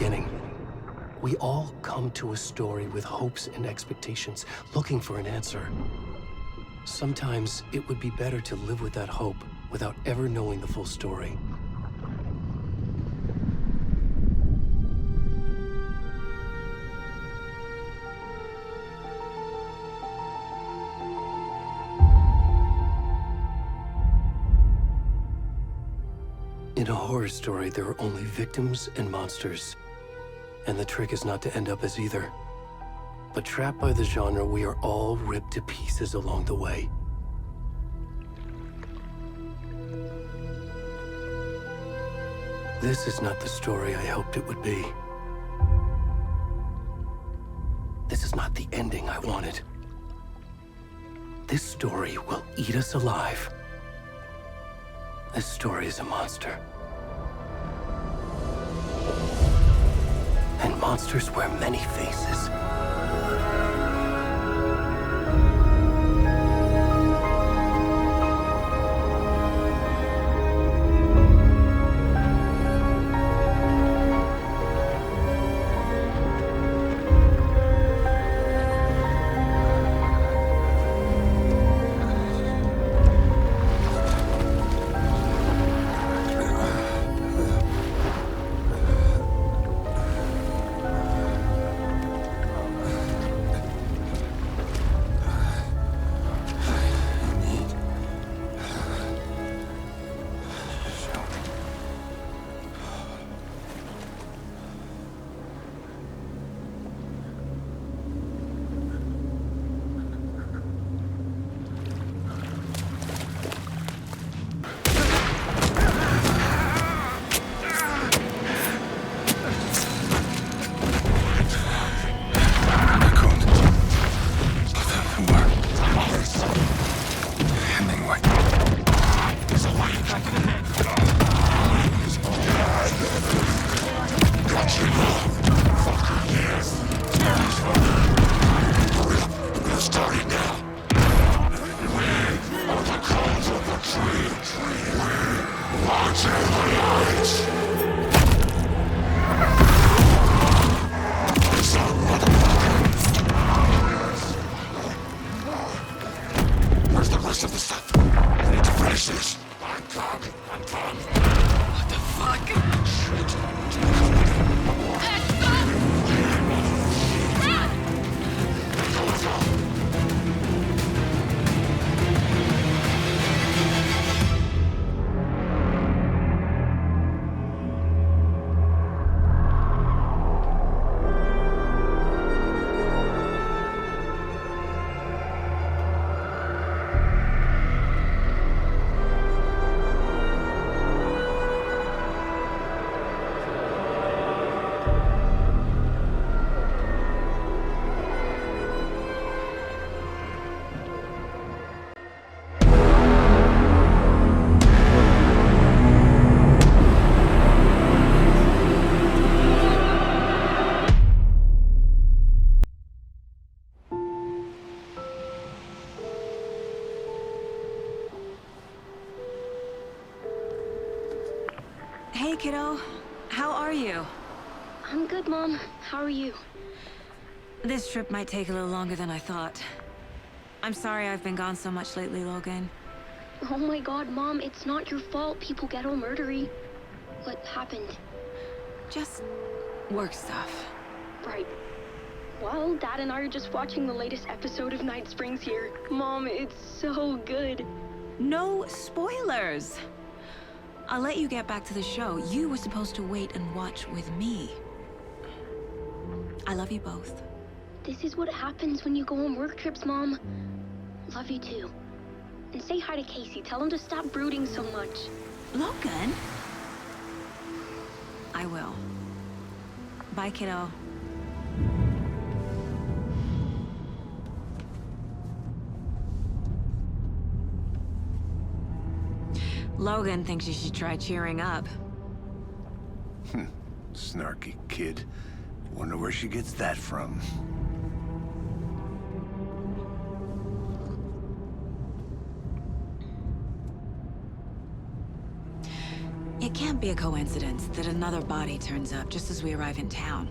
beginning. We all come to a story with hopes and expectations, looking for an answer. Sometimes it would be better to live with that hope without ever knowing the full story. In a horror story, there are only victims and monsters. And the trick is not to end up as either. But trapped by the genre, we are all ripped to pieces along the way. This is not the story I hoped it would be. This is not the ending I wanted. This story will eat us alive. This story is a monster. And monsters wear many faces. Hey, kiddo. How are you? I'm good, Mom. How are you? This trip might take a little longer than I thought. I'm sorry I've been gone so much lately, Logan. Oh my god, Mom, it's not your fault people get all murdery. What happened? Just work stuff. Right. Well, Dad and I are just watching the latest episode of Night Springs here. Mom, it's so good. No spoilers! I'll let you get back to the show. You were supposed to wait and watch with me. I love you both. This is what happens when you go on work trips, Mom. Love you too. And say hi to Casey. Tell him to stop brooding so much. Logan? I will. Bye, kiddo. Logan thinks you should try cheering up. Snarky kid. Wonder where she gets that from. It can't be a coincidence that another body turns up just as we arrive in town.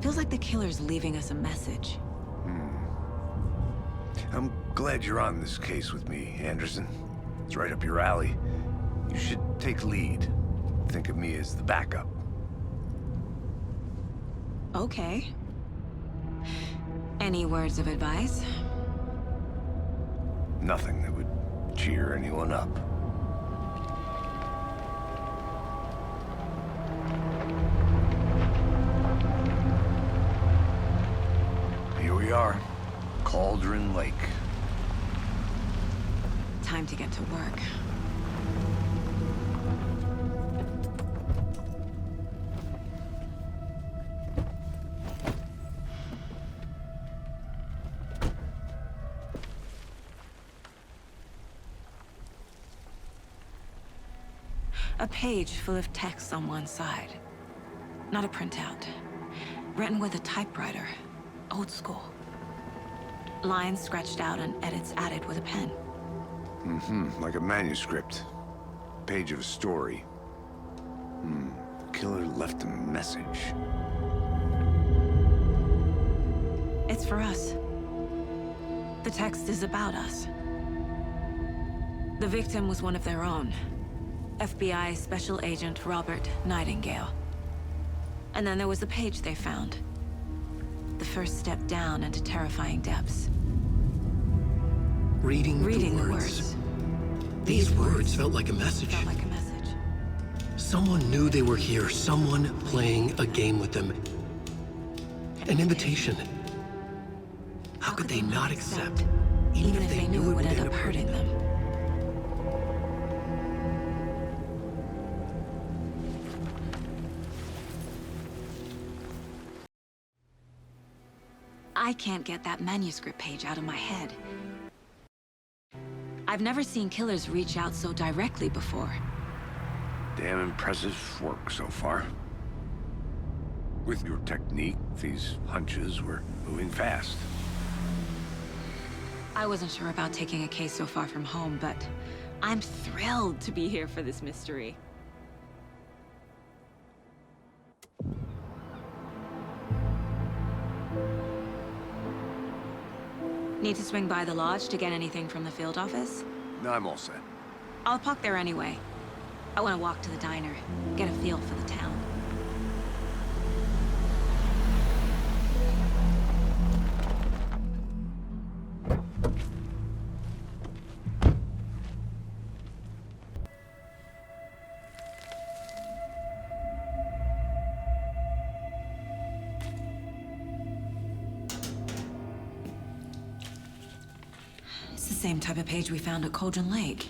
Feels like the killer's leaving us a message. I'm glad you're on this case with me, Anderson. It's right up your alley. You should take lead. Think of me as the backup. Okay. Any words of advice? Nothing that would cheer anyone up. Here we are. Cauldron Lake. Time to get to work. A page full of text on one side. Not a printout. Written with a typewriter. Old school. Lines scratched out and edits added with a pen. Like a manuscript. Page of a story. The killer left a message. It's for us. The text is about us. The victim was one of their own. FBI Special Agent Robert Nightingale. And then there was the page they found. The first step down into terrifying depths. Reading the the words. These words felt like a message. Felt like a message. Someone knew they were here, someone playing a game with them. An invitation. How could they not accept, even if they knew it would end up hurting them? I can't get that manuscript page out of my head. I've never seen killers reach out so directly before. Damn impressive work so far. With your technique, these hunches were moving fast. I wasn't sure about taking a case so far from home, but I'm thrilled to be here for this mystery. Need to swing by the lodge to get anything from the field office? No, I'm all set. I'll park there anyway. I want to walk to the diner, get a feel for the town. It's the same type of page we found at Cauldron Lake.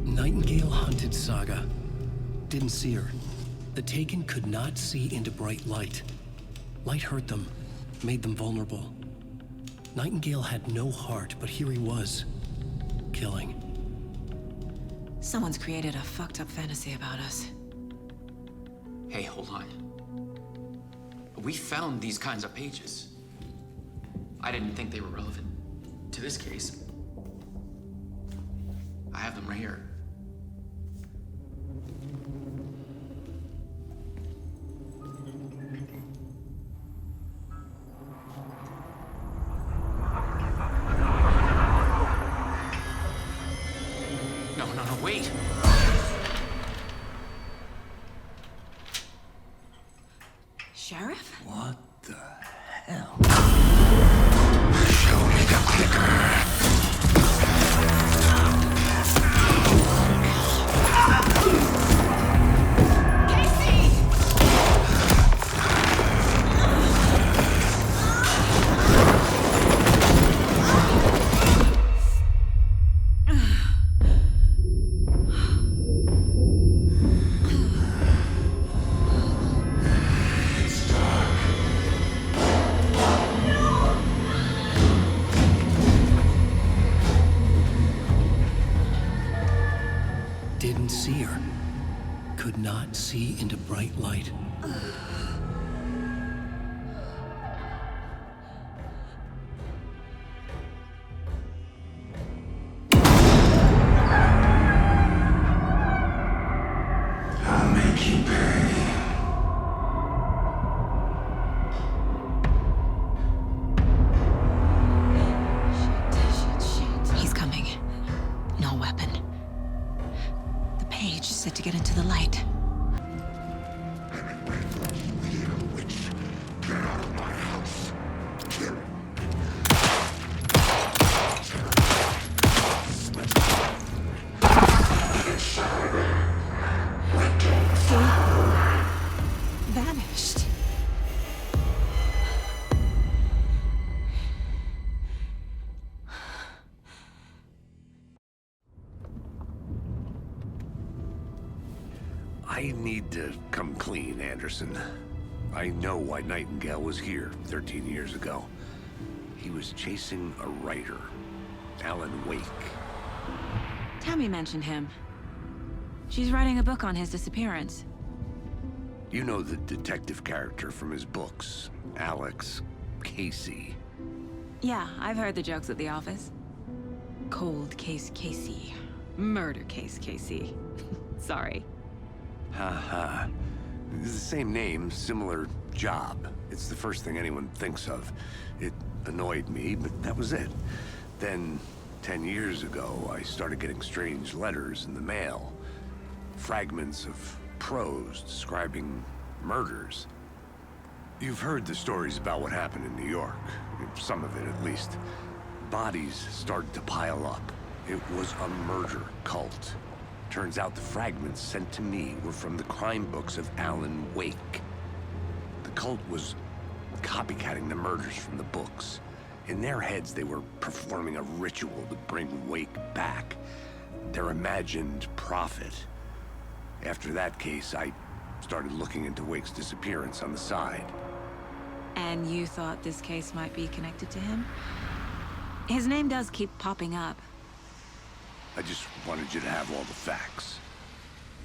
Nightingale hunted Saga. Didn't see her. The Taken could not see into bright light. Light hurt them, made them vulnerable. Nightingale had no heart, but here he was, killing. Someone's created a fucked up fantasy about us. Hey, hold on. We found these kinds of pages. I didn't think they were relevant to this case. I have them right here. No, wait! Sheriff? What the hell? Show me the clicker. Didn't see her. Could not see into bright light. page set to get into the light. Vanished. I need to come clean, Anderson. I know why Nightingale was here 13 years ago. He was chasing a writer, Alan Wake. Tammy mentioned him. She's writing a book on his disappearance. You know the detective character from his books, Alex Casey. Yeah, I've heard the jokes at the office. Cold case Casey. Murder case Casey. Sorry. Haha. It's the same name, similar job. It's the first thing anyone thinks of. It annoyed me, but that was it. Then, 10 years ago, I started getting strange letters in the mail. Fragments of prose describing murders. You've heard the stories about what happened in New York. Some of it, at least. Bodies started to pile up. It was a murder cult. Turns out the fragments sent to me were from the crime books of Alan Wake. The cult was copycatting the murders from the books. In their heads, they were performing a ritual to bring Wake back. Their imagined prophet. After that case, I started looking into Wake's disappearance on the side. And you thought this case might be connected to him? His name does keep popping up. I just wanted you to have all the facts.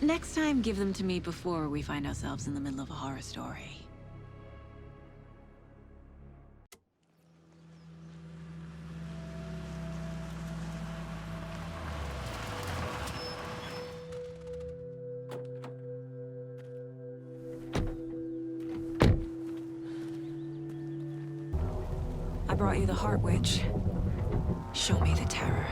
Next time, give them to me before we find ourselves in the middle of a horror story. I brought you the Heart Witch. Show me the terror.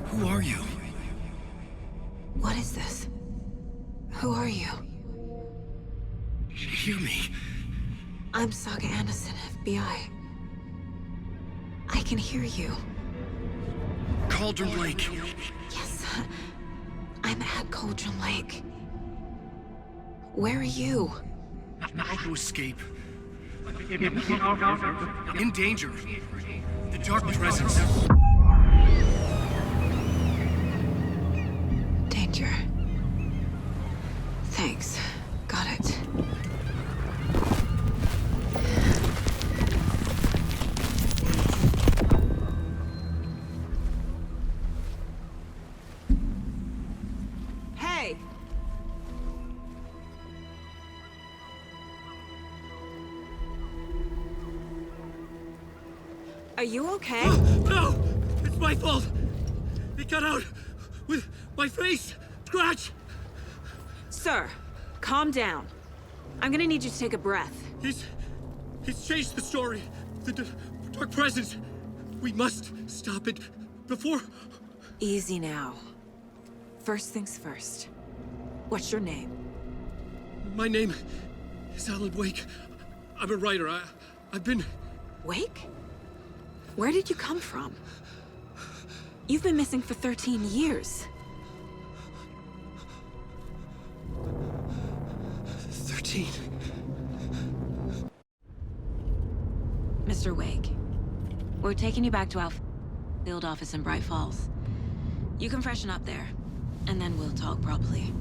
Who are you? What is this? Who are you? Hear me. I'm Saga Anderson, FBI. I can hear you. Cauldron Lake. Yes, I'm at Cauldron Lake. Where are you? How to escape. In danger. The dark presence. Danger. Thanks. Got it. Hey! Are you okay? No! It's my fault! It got out with my face! Scratch! Sir, calm down. I'm gonna need you to take a breath. He's changed the story. The dark presence. We must stop it before... Easy now. First things first. What's your name? My name is Alan Wake. I'm a writer. I've been... Wake? Where did you come from? You've been missing for 13 years. 13. Mr. Wake, we're taking you back to our field office in Bright Falls. You can freshen up there, and then we'll talk properly.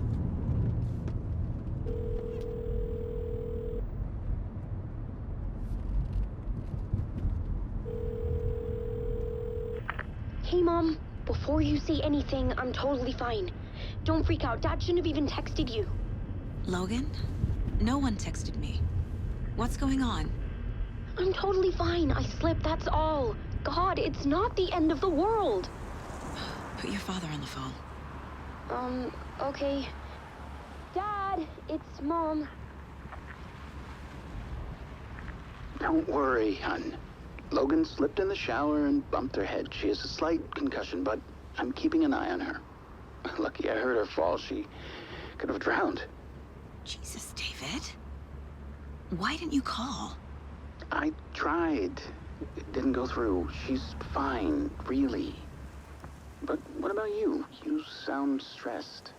Hey, Mom. Before you say anything, I'm totally fine. Don't freak out. Dad shouldn't have even texted you. Logan? No one texted me. What's going on? I'm totally fine. I slipped, that's all. God, it's not the end of the world. Put your father on the phone. Okay. Dad, it's Mom. Don't worry, hon. Logan slipped in the shower and bumped her head. She has a slight concussion, but I'm keeping an eye on her. Lucky I heard her fall. She could have drowned. Jesus, David. Why didn't you call? I tried. It didn't go through. She's fine, really. But what about you? You sound stressed.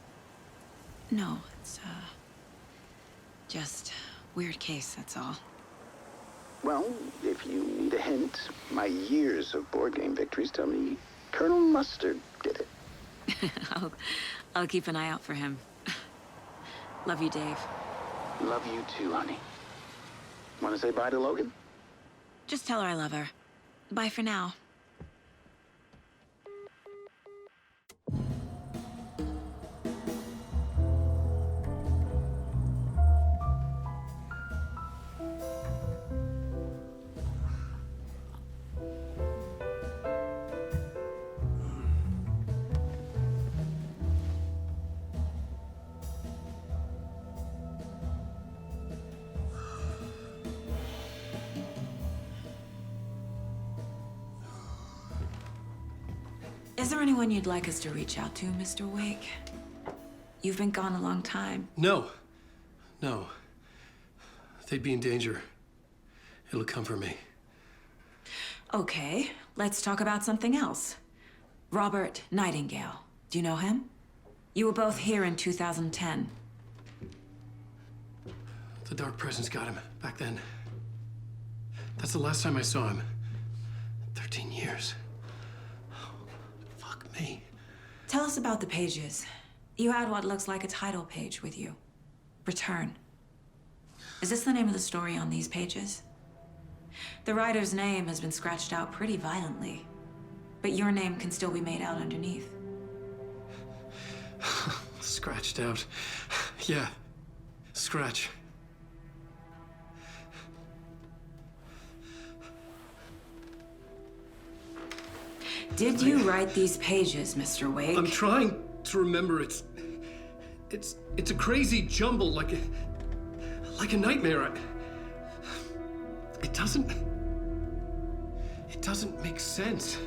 No, it's, just weird case, that's all. Well, if you need a hint, my years of board game victories tell me Colonel Mustard did it. I'll keep an eye out for him. Love you, Dave. Love you too, honey. Want to say bye to Logan? Just tell her I love her. Bye for now. Is there anyone you'd like us to reach out to, Mr. Wake? You've been gone a long time. No. No. They'd be in danger. It'll come for me. Okay, let's talk about something else. Robert Nightingale. Do you know him? You were both here in 2010. The Dark Presence got him back then. That's the last time I saw him. 13 years. Fuck me. Tell us about the pages. You had what looks like a title page with you. Return. Is this the name of the story on these pages? The writer's name has been scratched out pretty violently, but your name can still be made out underneath. Scratched out. Yeah. Scratch. Did you write these pages, Mr. Wake? I'm trying to remember. It's a crazy jumble, like a nightmare. It doesn't make sense.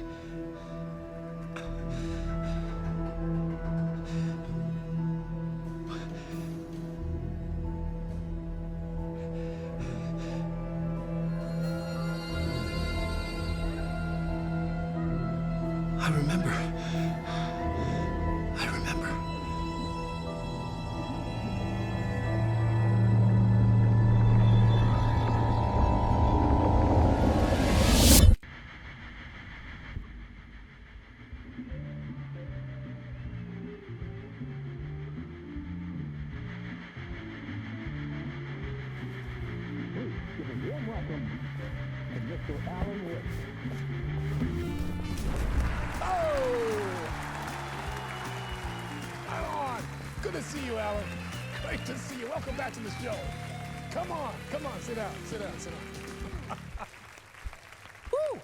I remember. Good to see you, Alan. Great to see you. Welcome back to the show. Come on, sit down. Woo!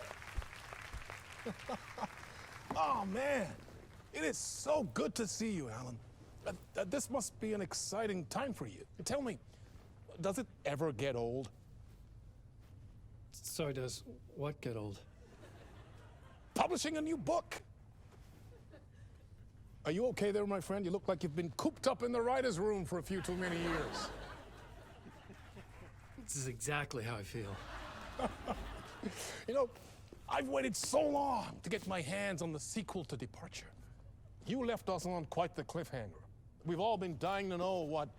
Oh, man. It is so good to see you, Alan. This must be an exciting time for you. Tell me, does it ever get old? Sorry, does what get old? Publishing a new book. Are you okay there, my friend? You look like you've been cooped up in the writer's room for a few too many years. This is exactly how I feel. You know, I've waited so long to get my hands on the sequel to Departure. You left us on quite the cliffhanger. We've all been dying to know what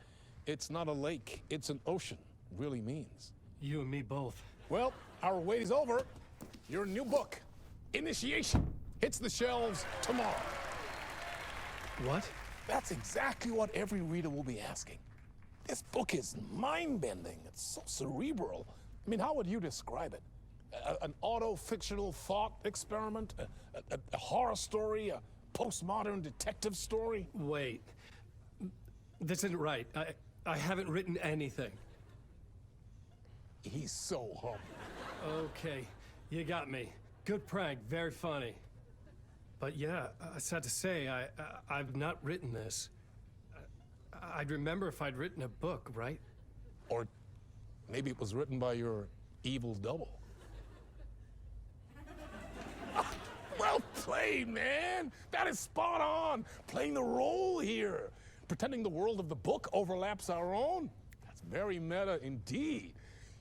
it's not a lake, it's an ocean, really means. You and me both. Well, our wait is over. Your new book, Initiation, hits the shelves tomorrow. What? That's exactly what every reader will be asking. This book is mind-bending. It's so cerebral. I mean, how would you describe it? An auto-fictional thought experiment? A horror story? A postmodern detective story? Wait. This isn't right. I haven't written anything. He's so humble. Okay, you got me. Good prank, very funny. But yeah, sad to say, I've not written this. I'd remember if I'd written a book, right? Or maybe it was written by your evil double. Well played, man! That is spot on! Playing the role here. Pretending the world of the book overlaps our own. That's very meta indeed.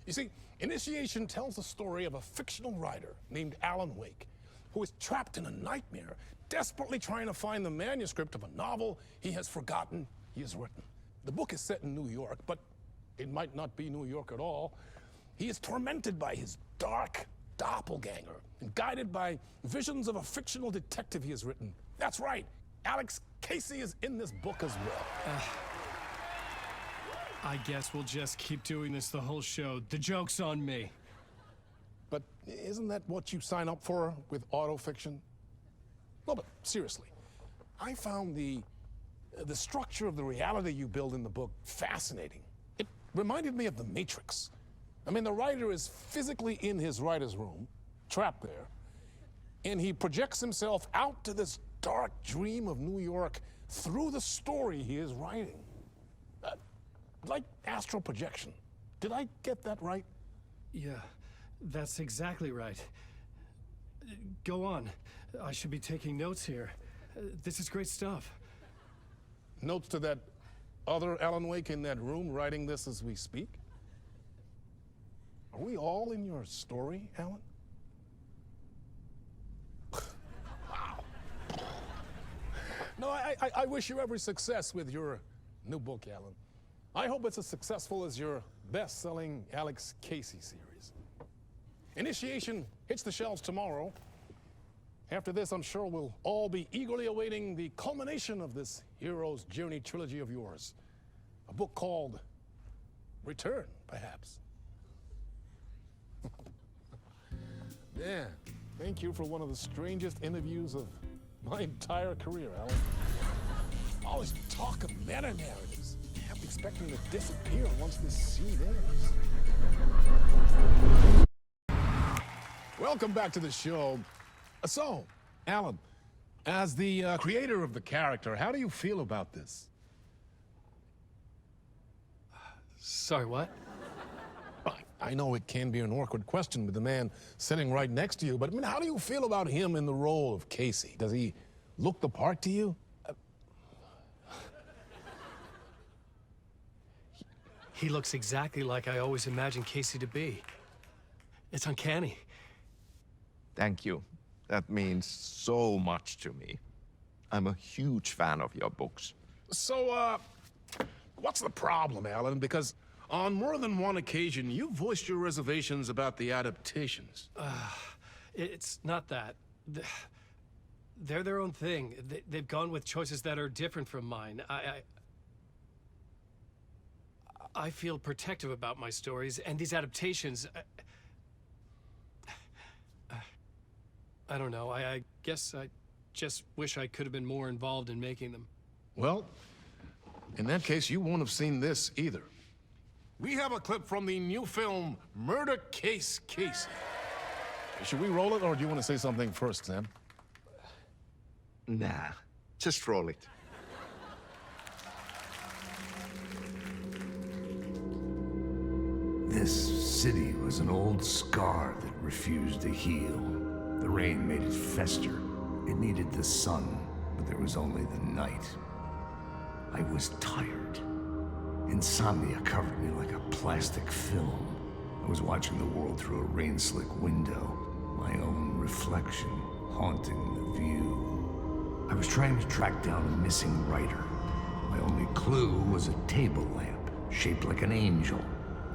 You see, Initiation tells the story of a fictional writer named Alan Wake, who is trapped in a nightmare, desperately trying to find the manuscript of a novel he has forgotten he has written. The book is set in New York, but it might not be New York at all. He is tormented by his dark doppelganger and guided by visions of a fictional detective he has written. That's right, Alex Casey is in this book as well. I guess we'll just keep doing this the whole show. The joke's on me. But isn't that what you sign up for with autofiction? No, but seriously, I found the structure of the reality you build in the book fascinating. It reminded me of The Matrix. I mean, the writer is physically in his writer's room, trapped there, and he projects himself out to this dark dream of New York through the story he is writing. Like astral projection. Did I get that right? Yeah, that's exactly right. Go on. I should be taking notes here. This is great stuff. Notes to that other Alan Wake in that room writing this as we speak? Are we all in your story, Alan? Wow. No, I wish you every success with your new book, Alan. I hope it's as successful as your best-selling Alex Casey series. Initiation hits the shelves tomorrow. After this, I'm sure we'll all be eagerly awaiting the culmination of this hero's journey trilogy of yours. A book called Return, perhaps. Yeah, thank you for one of the strangest interviews of my entire career, Alan. All this talk of meta-narratives. I'm expecting to disappear once this scene ends. Welcome back to the show. So, Alan, as the creator of the character, how do you feel about this? Sorry, what? I know it can be an awkward question with the man sitting right next to you, but I mean, how do you feel about him in the role of Casey? Does he look the part to you? He looks exactly like I always imagined Casey to be. It's uncanny. Thank you. That means so much to me. I'm a huge fan of your books. So, what's the problem, Alan? Because on more than one occasion, you voiced your reservations about the adaptations. It's not that. They're their own thing. They've gone with choices that are different from mine. I feel protective about my stories, and these adaptations... I don't know. I guess I just wish I could have been more involved in making them. Well, in that case, you won't have seen this either. We have a clip from the new film, Murder Case Casey. Should we roll it, or do you want to say something first, Sam? Nah, just roll it. This city was an old scar that refused to heal. The rain made it fester. It needed the sun, but there was only the night. I was tired. Insomnia covered me like a plastic film. I was watching the world through a rain-slick window, my own reflection haunting the view. I was trying to track down a missing writer. My only clue was a table lamp. shaped like an angel.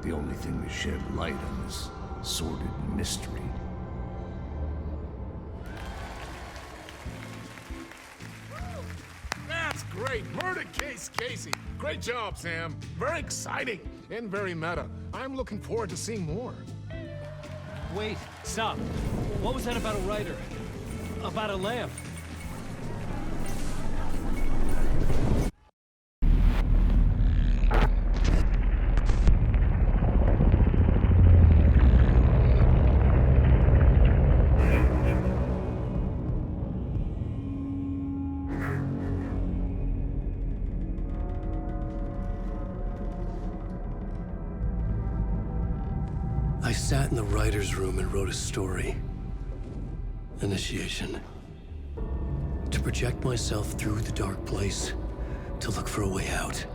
The only thing to shed light on this sordid mystery. That's great. Murder Case Casey. Great job, Sam. Very exciting and very meta. I'm looking forward to seeing more. Wait, stop. What was that about a writer? About a lamp? I sat in the writer's room and wrote a story. Initiation. To project myself through the dark place, to look for a way out.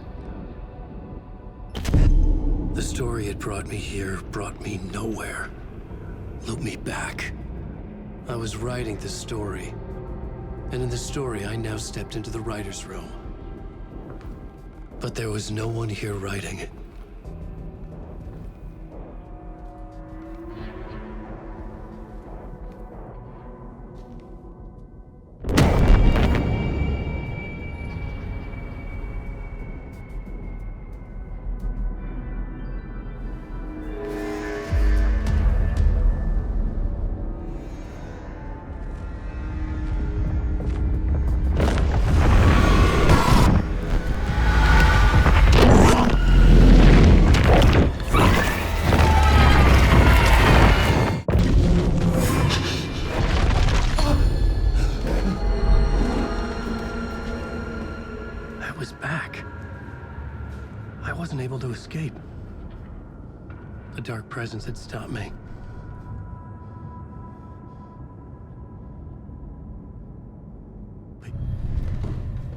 The story had brought me here, brought me nowhere. Looped me back. I was writing the story. And in the story, I now stepped into the writer's room. But there was no one here writing. I was back. I wasn't able to escape. A dark presence had stopped me.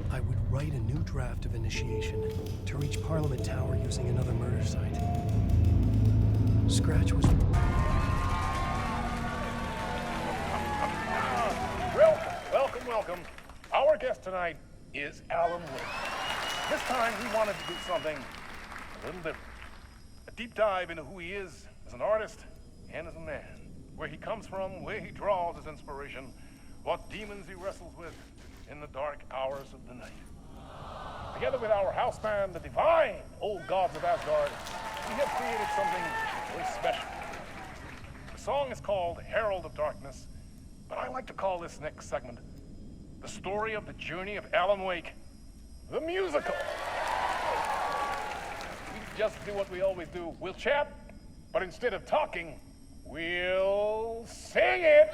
I would write a new draft of initiation to reach Parliament Tower using another murder site. Scratch was... Welcome. Our guest tonight is Alan Wake. This time he wanted to do something a little different. A deep dive into who he is as an artist and as a man. Where he comes from, where he draws his inspiration, what demons he wrestles with in the dark hours of the night. Together with our house band, the divine Old Gods of Asgard, we have created something very special. The song is called Herald of Darkness, but I like to call this next segment the story of the journey of Alan Wake, the musical. We just do what we always do. We'll chat, but instead of talking, we'll sing it.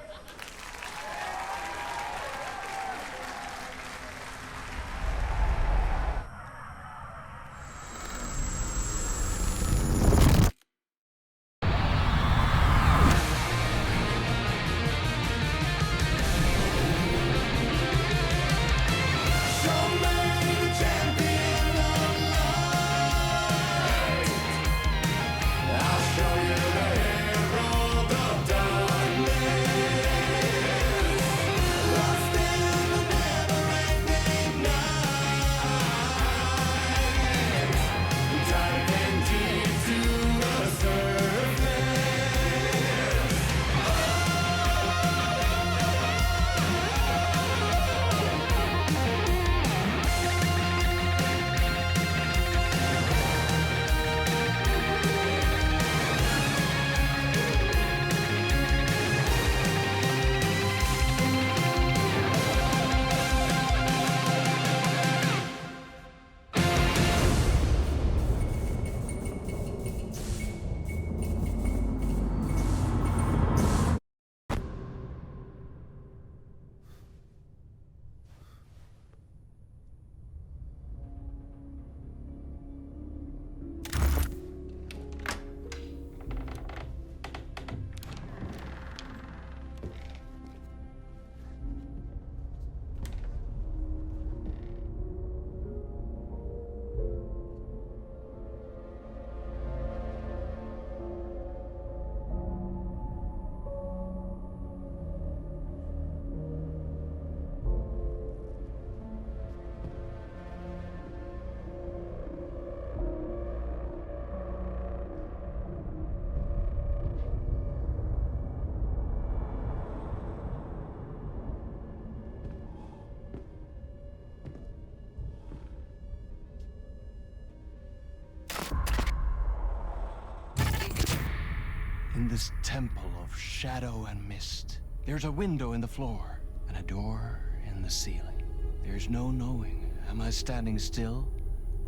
In this temple of shadow and mist, there's a window in the floor and a door in the ceiling. There's no knowing, am I standing still,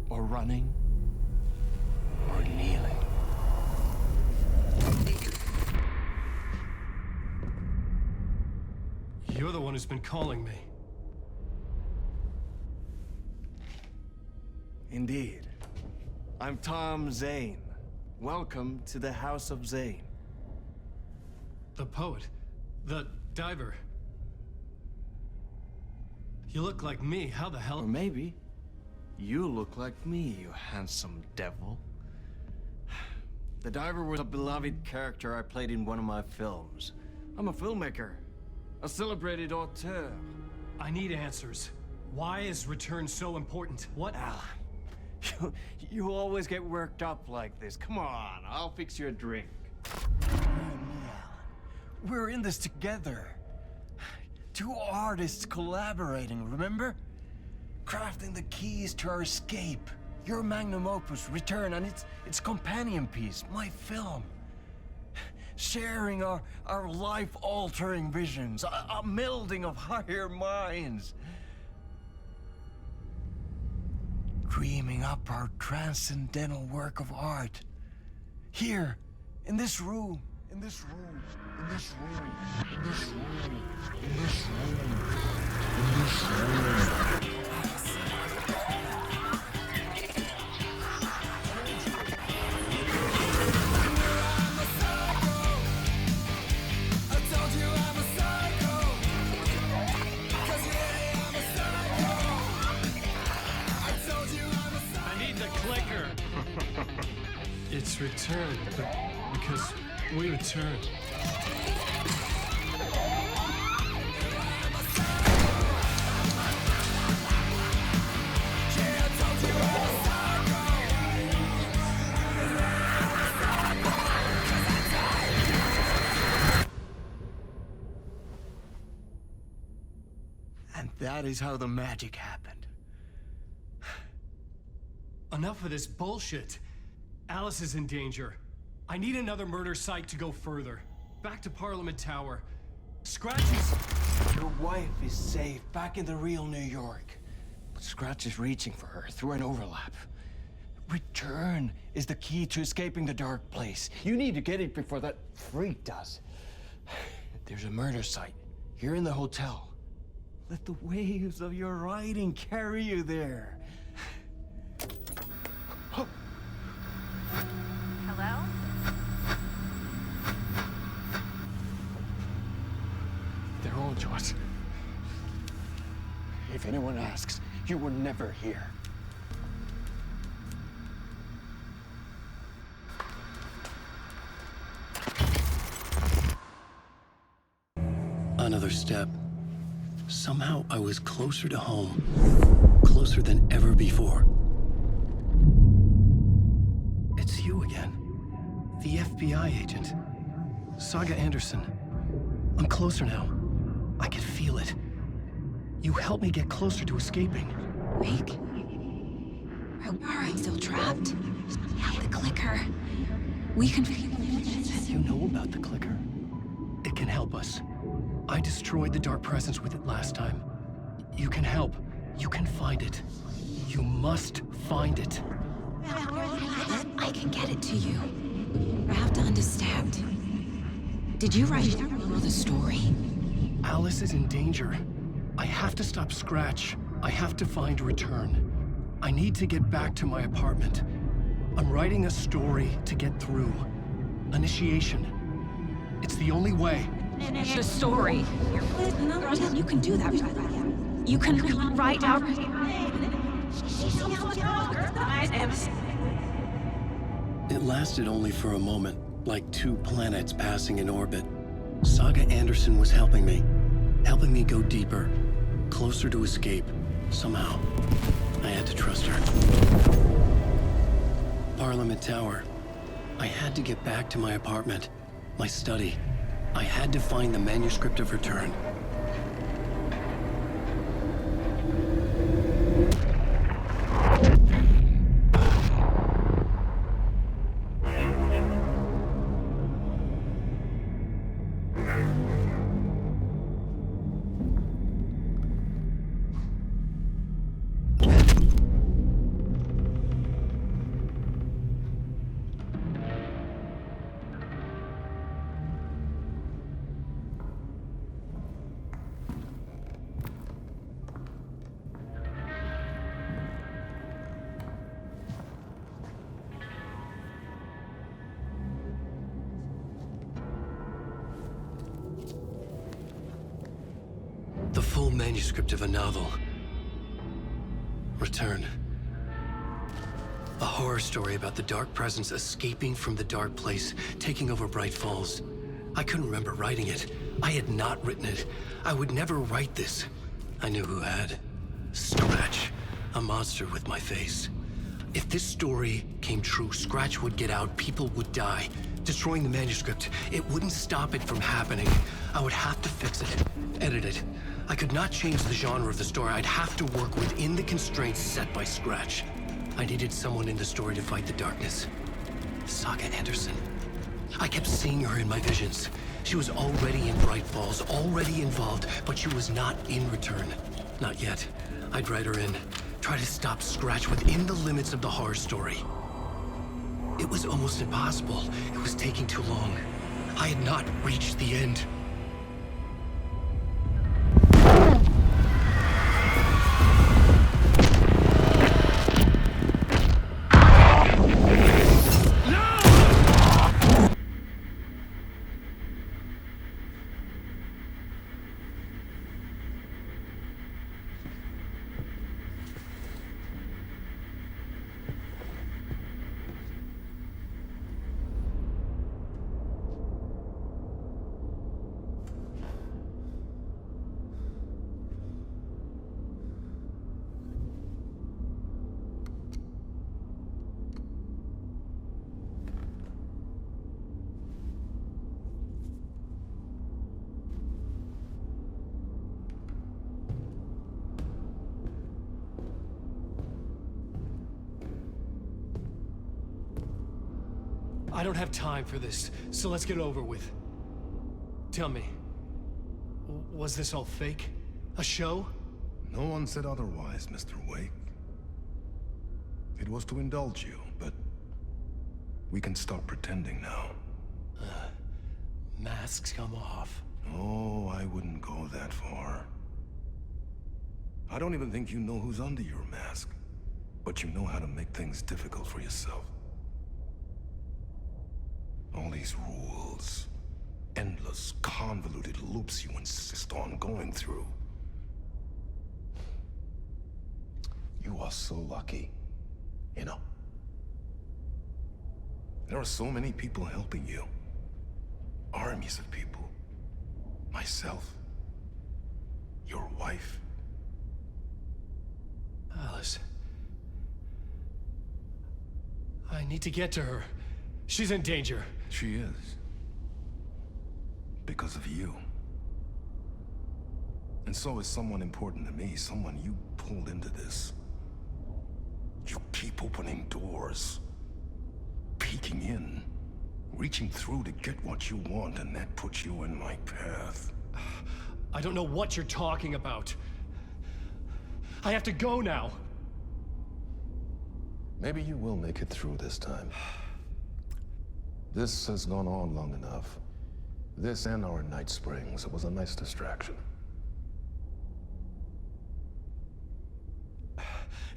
or running, or kneeling? You're the one who's been calling me. Indeed. I'm Tom Zane. Welcome to the House of Zane. The poet. The diver. You look like me. How the hell? Or maybe you look like me, you handsome devil. The diver was a beloved character I played in one of my films. I'm a filmmaker, a celebrated auteur. I need answers. Why is Return so important? What? Alan, you always get worked up like this. Come on, I'll fix you a drink. We're in this together. Two artists collaborating, remember? Crafting the keys to our escape. Your magnum opus, Return, and its companion piece, my film. Sharing our life-altering visions, a melding of higher minds. Dreaming up our transcendental work of art. Here, in this room, in this room, in this room, in this room, in this room, in this room. It's Return, but because we return. And that is how the magic happened. Enough of this bullshit. Alice is in danger. I need another murder site to go further. Back to Parliament Tower. Scratch is... Your wife is safe, back in the real New York. But Scratch is reaching for her through an overlap. Return is the key to escaping the dark place. You need to get it before that freak does. There's a murder site here in the hotel. Let the waves of your writing carry you there. Hello? They're all yours. If anyone asks, you were never here. Another step. Somehow I was closer to home. Closer than ever before. It's you again. The FBI agent. Saga Anderson. I'm closer now. I can feel it. You helped me get closer to escaping. Wait. Are we still trapped? The clicker. We can... You know about the clicker? It can help us. I destroyed the dark presence with it last time. You can help. You can find it. You must find it. I can get it to you. I have to understand. Did you write the story? Alice is in danger. I have to stop Scratch. I have to find Return. I need to get back to my apartment. I'm writing a story to get through. Initiation. It's the only way. The story. You can do that. You can write out... It lasted only for a moment, like two planets passing in orbit. Saga Anderson was helping me go deeper, closer to escape, somehow. I had to trust her. Parliament Tower. I had to get back to my apartment, my study. I had to find the manuscript of Return. full manuscript of a novel. Return. A horror story about the dark presence escaping from the dark place, taking over Bright Falls. I couldn't remember writing it. I had not written it. I would never write this. I knew who had. Scratch. A monster with my face. If this story came true, Scratch would get out, people would die. Destroying the manuscript, it wouldn't stop it from happening. I would have to fix it, edit it. I could not change the genre of the story. I'd have to work within the constraints set by Scratch. I needed someone in the story to fight the darkness. Saga Anderson. I kept seeing her in my visions. She was already in Bright Falls, already involved, but she was not in Return. Not yet. I'd write her in, try to stop Scratch within the limits of the horror story. It was almost impossible. It was taking too long. I had not reached the end. I don't have time for this, so let's get it over with. Tell me, was this all fake? A show? No one said otherwise, Mr. Wake. It was to indulge you, but we can stop pretending now. Masks come off. Oh, I wouldn't go that far. I don't even think you know who's under your mask, but you know how to make things difficult for yourself. All these rules, endless, convoluted loops you insist on going through. You are so lucky, you know. There are so many people helping you. Armies of people. Myself. Your wife. Alice. I need to get to her. She's in danger. She is. Because of you. And so is someone important to me, someone you pulled into this. You keep opening doors. Peeking in. Reaching through to get what you want, and that puts you in my path. I don't know what you're talking about. I have to go now. Maybe you will make it through this time. This has gone on long enough. This and our Night Springs. It was a nice distraction.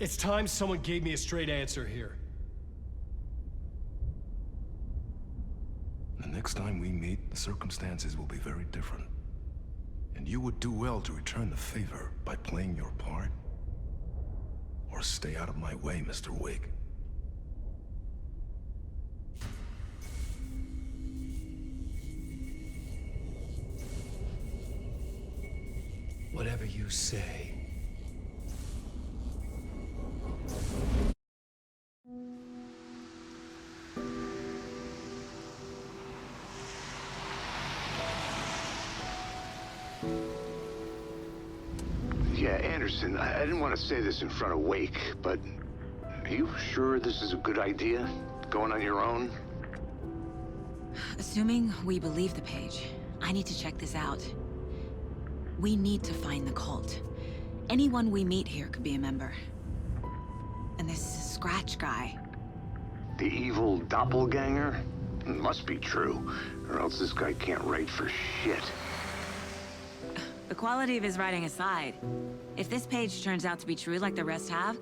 It's time someone gave me a straight answer here. The next time we meet, the circumstances will be very different. And you would do well to return the favor by playing your part. Or stay out of my way, Mr. Wake. Whatever you say. Yeah, Anderson, I didn't want to say this in front of Wake, but are you sure this is a good idea? Going on your own? Assuming we believe the page, I need to check this out. We need to find the cult. Anyone we meet here could be a member. And this Scratch guy. The evil doppelganger? It must be true, or else this guy can't write for shit. The quality of his writing aside, if this page turns out to be true like the rest have,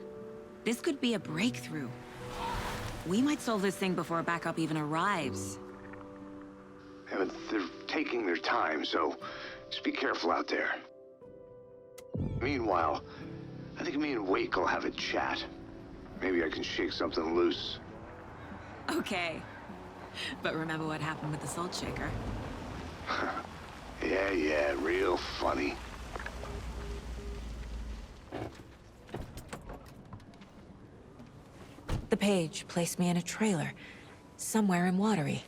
this could be a breakthrough. We might solve this thing before backup even arrives. Yeah, but they're taking their time, so just be careful out there. Meanwhile, I think me and Wake will have a chat. Maybe I can shake something loose. Okay. But remember what happened with the salt shaker? Yeah, real funny. The page placed me in a trailer, somewhere in Watery.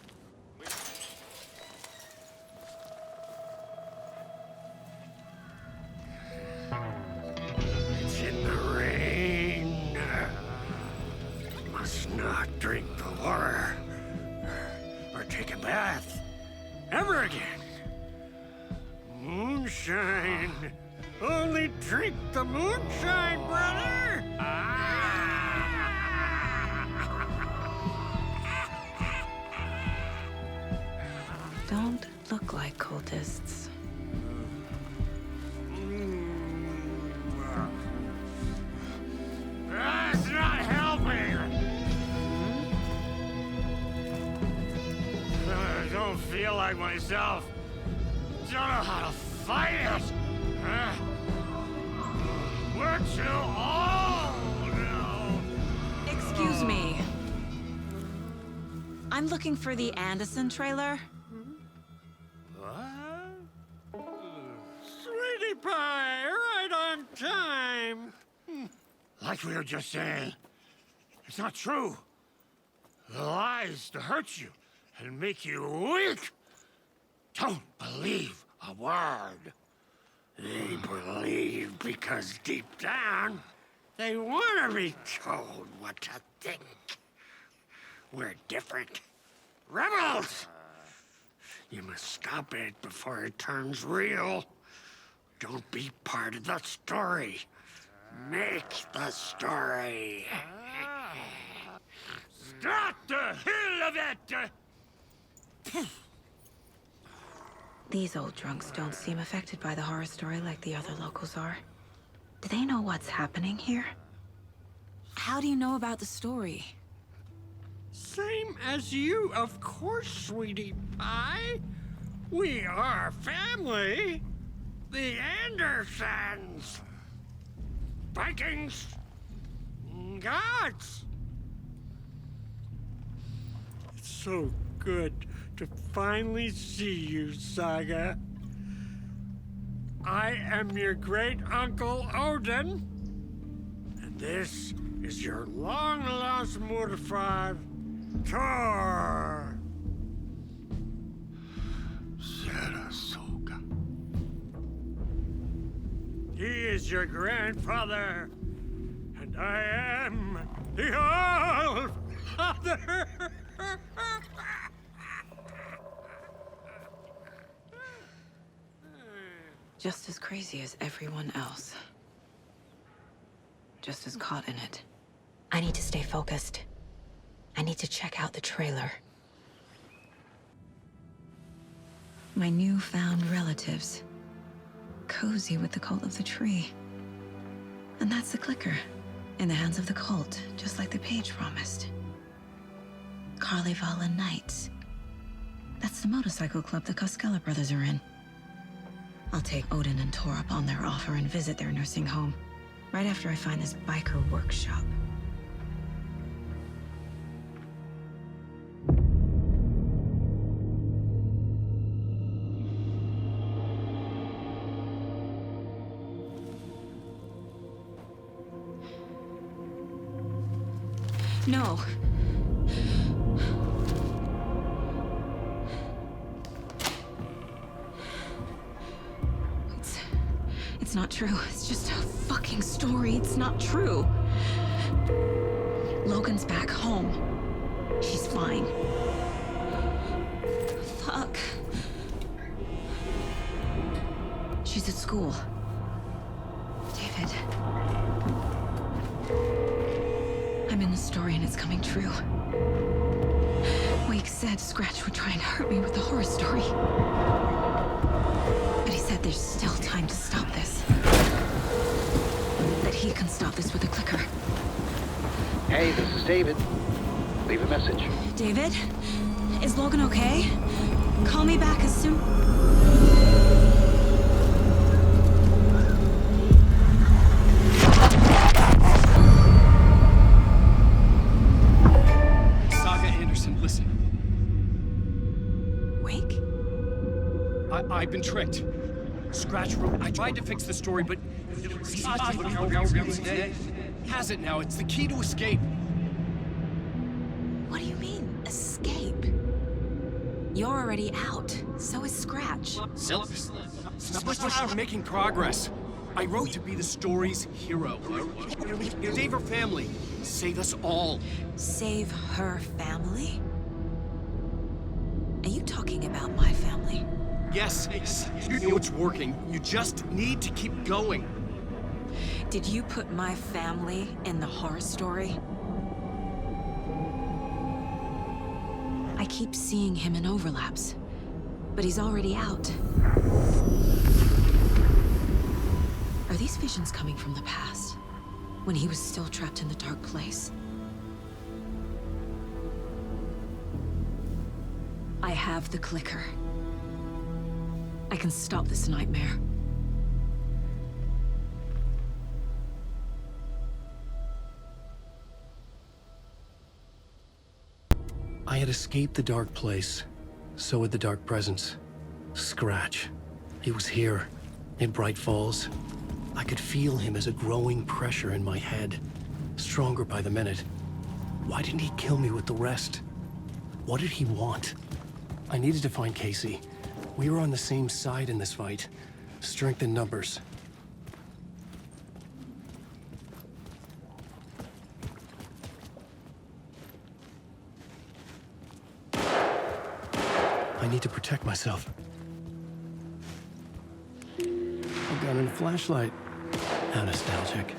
It's in the rain. Must not drink the water. Or take a bath. Ever again. Moonshine. Only drink the moonshine, brother! Don't look like cultists. That's not helping! I don't feel like myself. Don't know how to fight it. We're too old now. Excuse me. I'm looking for the Anderson trailer. What? Sweetie pie, right on time. Like we were just saying, it's not true. The lies to hurt you and make you weak. Don't believe a word. They believe because deep down, they want to be told what to think. We're different. Rebels! You must stop it before it turns real. Don't be part of the story. Make the story. Start the hell of it! These old drunks don't seem affected by the horror story like the other locals are. Do they know what's happening here? How do you know about the story? Same as you, of course, sweetie pie. We are family. The Andersons. Vikings. Gods. It's so good to finally see you, Saga. I am your great-uncle Odin. And this is your long-lost mortified Thor. Saratoga. He is your grandfather, and I am the All-Father. Just as crazy as everyone else. Just as caught in it. I need to stay focused. I need to check out the trailer. My newfound relatives. Cozy with the cult of the tree. And that's the clicker. In the hands of the cult, just like the page promised. Carnival Knights. That's the motorcycle club the Koskela brothers are in. I'll take Odin and Tor up on their offer and visit their nursing home. Right after I find this biker workshop. No. It's not true. It's just a fucking story. It's not true. Logan's back home. She's fine. Fuck. She's at school. David. I'm in the story and it's coming true. Wake said Scratch would try and hurt me with the horror story. But he said there's still time to stop this. That he can stop this with a clicker. Hey, this is David. Leave a message. David? Is Logan okay? Call me back as soon... break? I've been tricked. Scratch wrote. I tried to fix the story, but has it now. It's the key to escape. What do you mean, escape? You're already out. So is Scratch. We're making progress. I wrote to be the story's hero. Save her family. Save us all. Save her family? Are you talking about my family? Yes, you know it's working. You just need to keep going. Did you put my family in the horror story? I keep seeing him in overlaps, but he's already out. Are these visions coming from the past, when he was still trapped in the dark place? I have the clicker. I can stop this nightmare. I had escaped the dark place. So had the dark presence. Scratch. He was here, in Bright Falls. I could feel him as a growing pressure in my head. Stronger by the minute. Why didn't he kill me with the rest? What did he want? I needed to find Casey. We were on the same side in this fight. Strength in numbers. I need to protect myself. A gun and a flashlight. How nostalgic.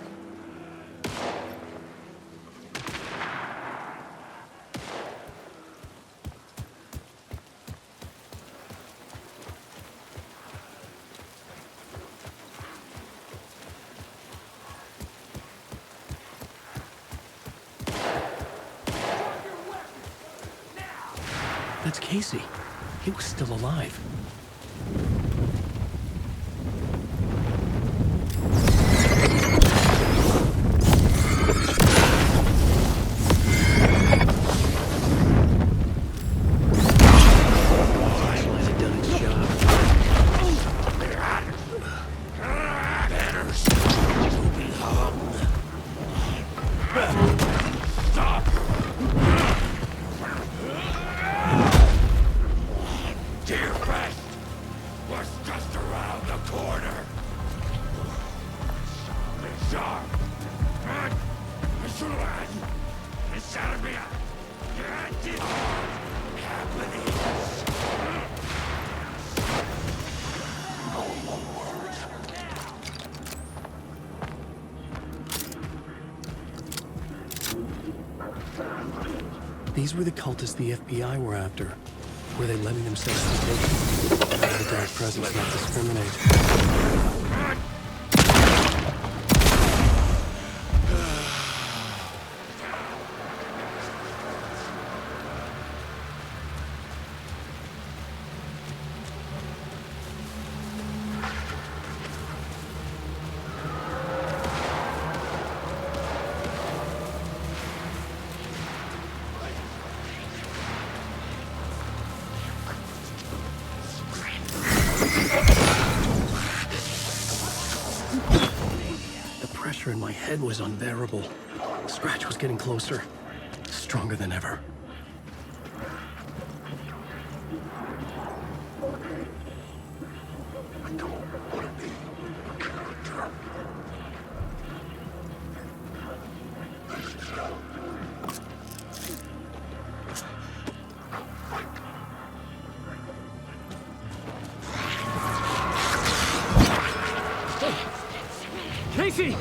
That's Casey. He was still alive. These were the cultists the FBI were after. Were they letting themselves be taken? Or the dark presence not discriminate? In my head was unbearable. Scratch was getting closer, stronger than ever. I don't want to be a character. Casey!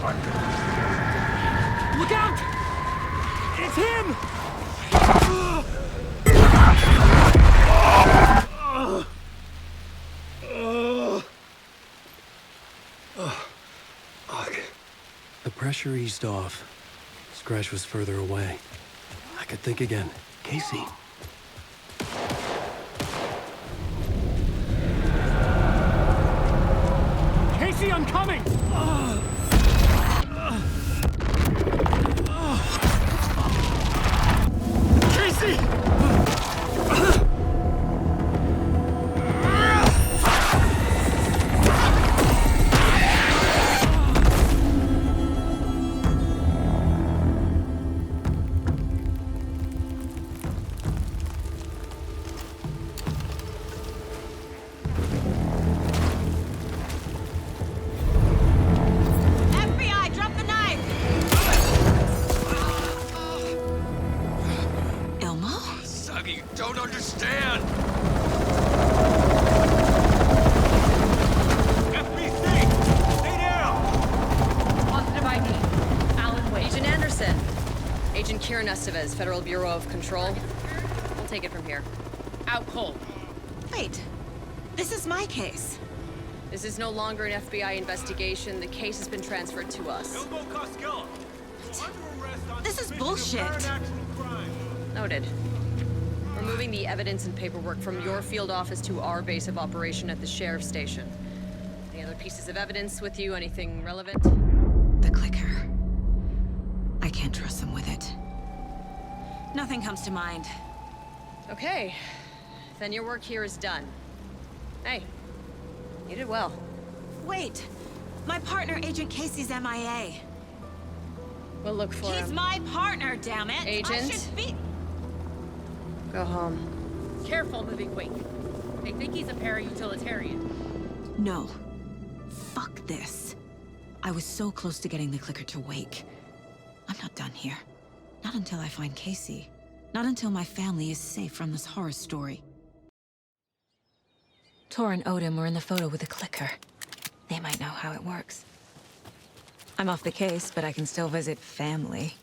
Look out! It's him! The pressure eased off. Scratch was further away. I could think again. Casey. Casey, I'm coming! Casey! hand! FBC! Stay down! Positive ID. Alan Wade. Agent Anderson. Agent Kieran Estevez, Federal Bureau of Control. We'll take it from here. Out cold. Wait. This is my case. This is no longer an FBI investigation. The case has been transferred to us. This is bullshit. Noted. We're moving the evidence and paperwork from your field office to our base of operation at the sheriff's station. Any other pieces of evidence with you? Anything relevant? The clicker. I can't trust them with it. Nothing comes to mind. Okay. Then your work here is done. Hey, you did well. Wait. My partner, Agent Casey's MIA. We'll look for him. He's my partner, damn it! Agent? I should be... Go home. Careful moving Wake. They think he's a para-utilitarian. No. Fuck this. I was so close to getting the clicker to Wake. I'm not done here. Not until I find Casey. Not until my family is safe from this horror story. Tor and Odin were in the photo with the clicker. They might know how it works. I'm off the case, but I can still visit family.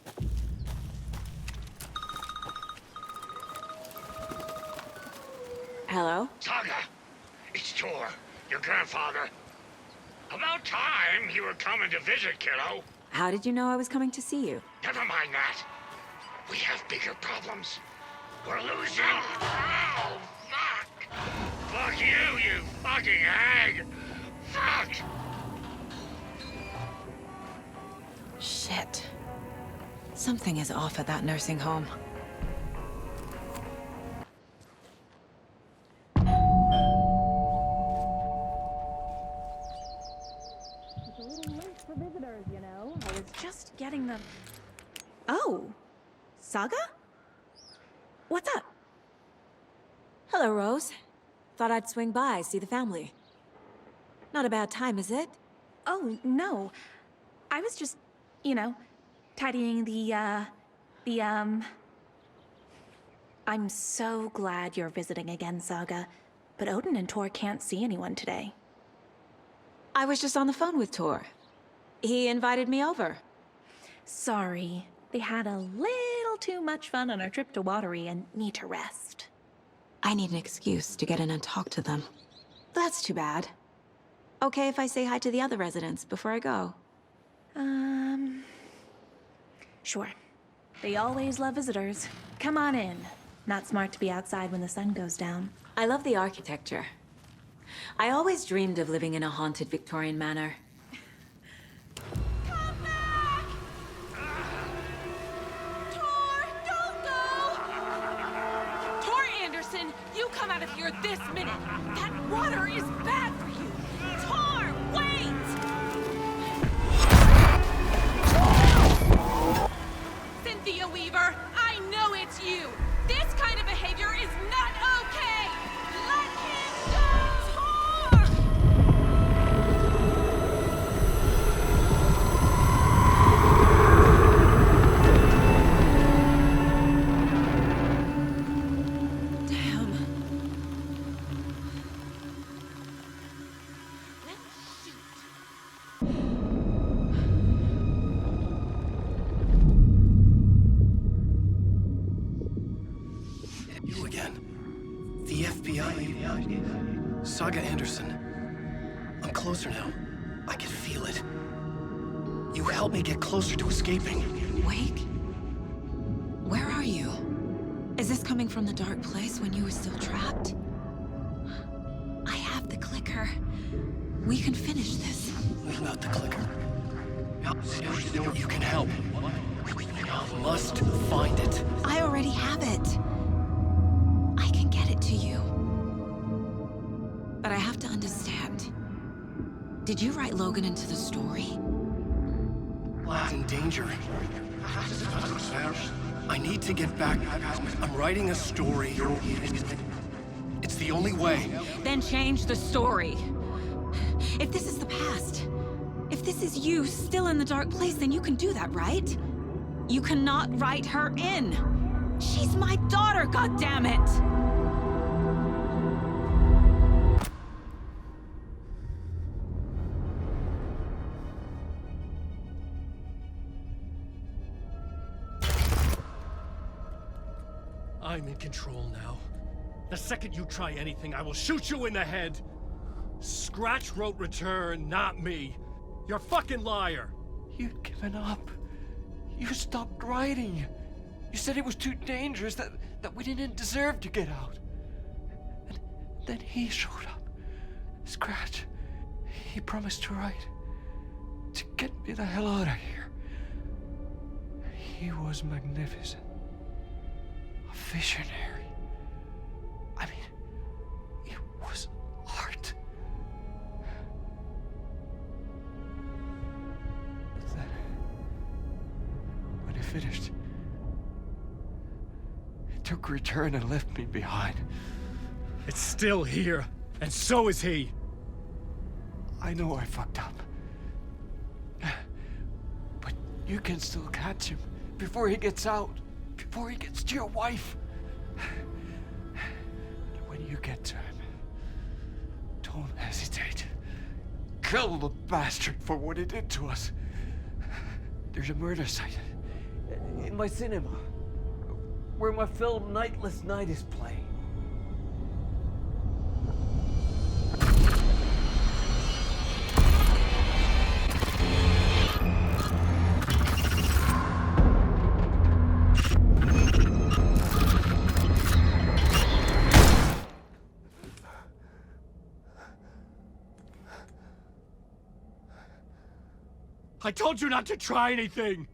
Hello? Saga, it's Tor, your grandfather. About time you were coming to visit, kiddo. How did you know I was coming to see you? Never mind that. We have bigger problems. We're losing. Oh, fuck! Fuck you, you fucking hag! Fuck! Shit. Something is off at that nursing home. It's a little late for visitors, you know. I was just getting them. Oh. Saga? What's up? Hello, Rose. Thought I'd swing by, see the family. Not a bad time, is it? Oh, no. I was just, you know, tidying I'm so glad you're visiting again, Saga. But Odin and Tor can't see anyone today. I was just on the phone with Tor. He invited me over. Sorry. They had a little too much fun on our trip to Watery and need to rest. I need an excuse to get in and talk to them. That's too bad. Okay if I say hi to the other residents before I go? Sure. They always love visitors. Come on in. Not smart to be outside when the sun goes down. I love the architecture. I always dreamed of living in a haunted Victorian manor. Come back! Tor, don't go! Tor Anderson, you come out of here this minute. That water is bad for you. Tor, wait! Cynthia Weaver, I know it's you. This kind of behavior is not okay. Let him go! Tor! Damn. You again. The FBI. Saga Anderson. I'm closer now. I can feel it. You helped me get closer to escaping. Wake? Where are you? Is this coming from the dark place when you were still trapped? I have the clicker. We can finish this. Without the clicker. You can help. You must find it. I already have it. I can get it to you. But I have to understand. Did you write Logan into the story? Lad's in danger. I need to get back. I'm writing a story. It's the only way. Then change the story. If this is the past, if this is you still in the dark place, then you can do that, right? You cannot write her in. She's my daughter, goddammit! I'm in control now. The second you try anything, I will shoot you in the head. Scratch wrote return, not me. You're a fucking liar. You'd given up. You stopped writing. You said it was too dangerous, that we didn't deserve to get out. And then he showed up. Scratch. He promised to write. To get me the hell out of here. He was magnificent. A visionary. I mean, it was art. But then, when he finished, he took a return and left me behind. It's still here, and so is he. I know I fucked up. But you can still catch him before he gets out, before he gets to your wife. And when you get to him, don't hesitate. Kill the bastard for what he did to us. There's a murder site in my cinema where my film Nightless Night is playing. I told you not to try anything!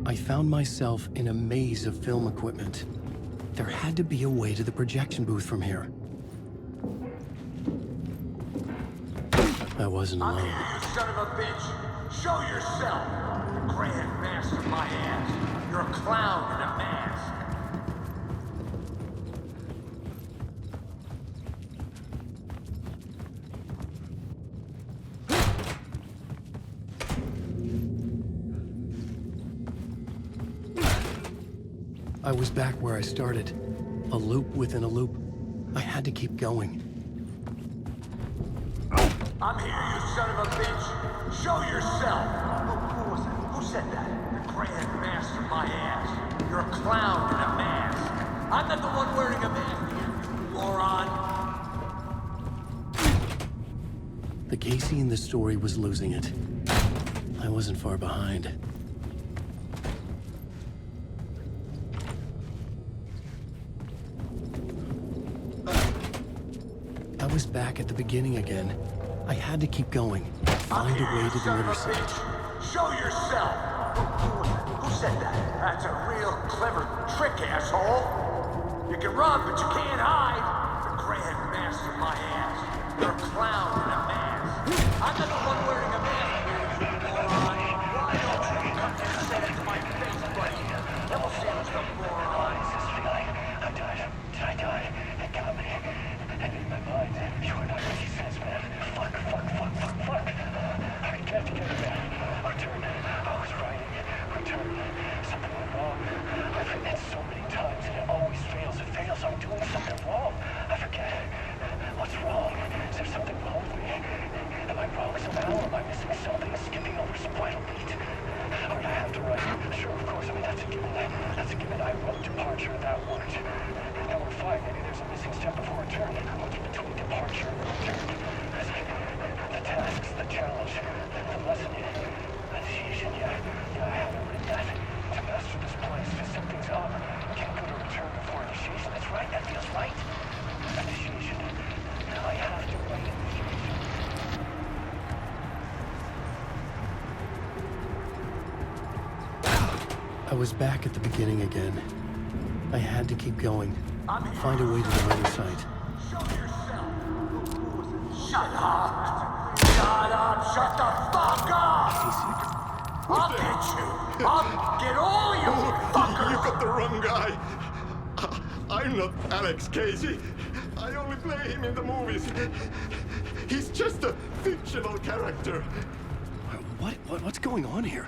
I found myself in a maze of film equipment. There had to be a way to the projection booth from here. I wasn't alone. You son of a bitch! Show yourself! The Grand Master, my ass! You're a clown in a mask! I was back where I started. A loop within a loop. I had to keep going. I'm here, you son of a bitch! Show yourself! Who was that? Who said that? The Grand Master, my ass! You're a clown in a mask! I'm not the one wearing a mask here, you moron! The Casey in the story was losing it. I wasn't far behind. I was back at the beginning again. I had to keep going. Find a way to the murder site. Show yourself! Who was that? Who said that? That's a real clever trick, asshole! You can run, but you can't hide! The Grand Master, my ass! You're a clown in a mask! I'm not the one wearing a mask here, you moron! Why don't you come here and say that to my face, buddy? Then we'll see who's the moron! I'm done. Did I die? It got me. And in my mind, you are not making sense, man. Fuck. I can't get it back. Return. I was writing. Return. Something went wrong. I've written it so many times and it always fails. It fails. I'm doing something wrong. I forget. What's wrong? Is there something wrong with me? Am I wrong somehow? Am I missing something? Skipping over spinal beat? Or do I have to write? Sure, of course. I mean, that's a given. That's a given. I wrote departure without words. Now we're fine. Maybe there's a missing step before return. What's between departure and return? The tasks, the challenge, the lesson, initiation. Yeah, I haven't written that. To master this place, to set things up. Can't go to return before initiation. That's right. That feels right. Initiation. Now I have to write initiation. I was back at the beginning again. I had to keep going. Find a way to the murder site. Shut up! Shut up! Shut the fuck up! I'll get you! I'll get all you fuckers! You got the wrong guy. I'm not Alex Casey. I only play him in the movies. He's just a fictional character. What's going on here?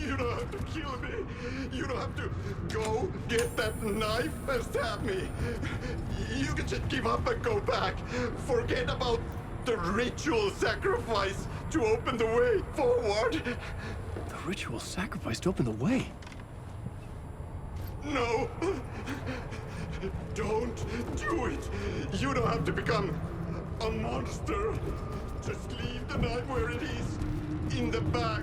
You don't have to kill me. You don't have to go get that knife and stab me. You can just give up and go back. Forget about the ritual sacrifice to open the way forward. The ritual sacrifice to open the way? No. Don't do it. You don't have to become a monster. Just leave the knife where it is, in the back,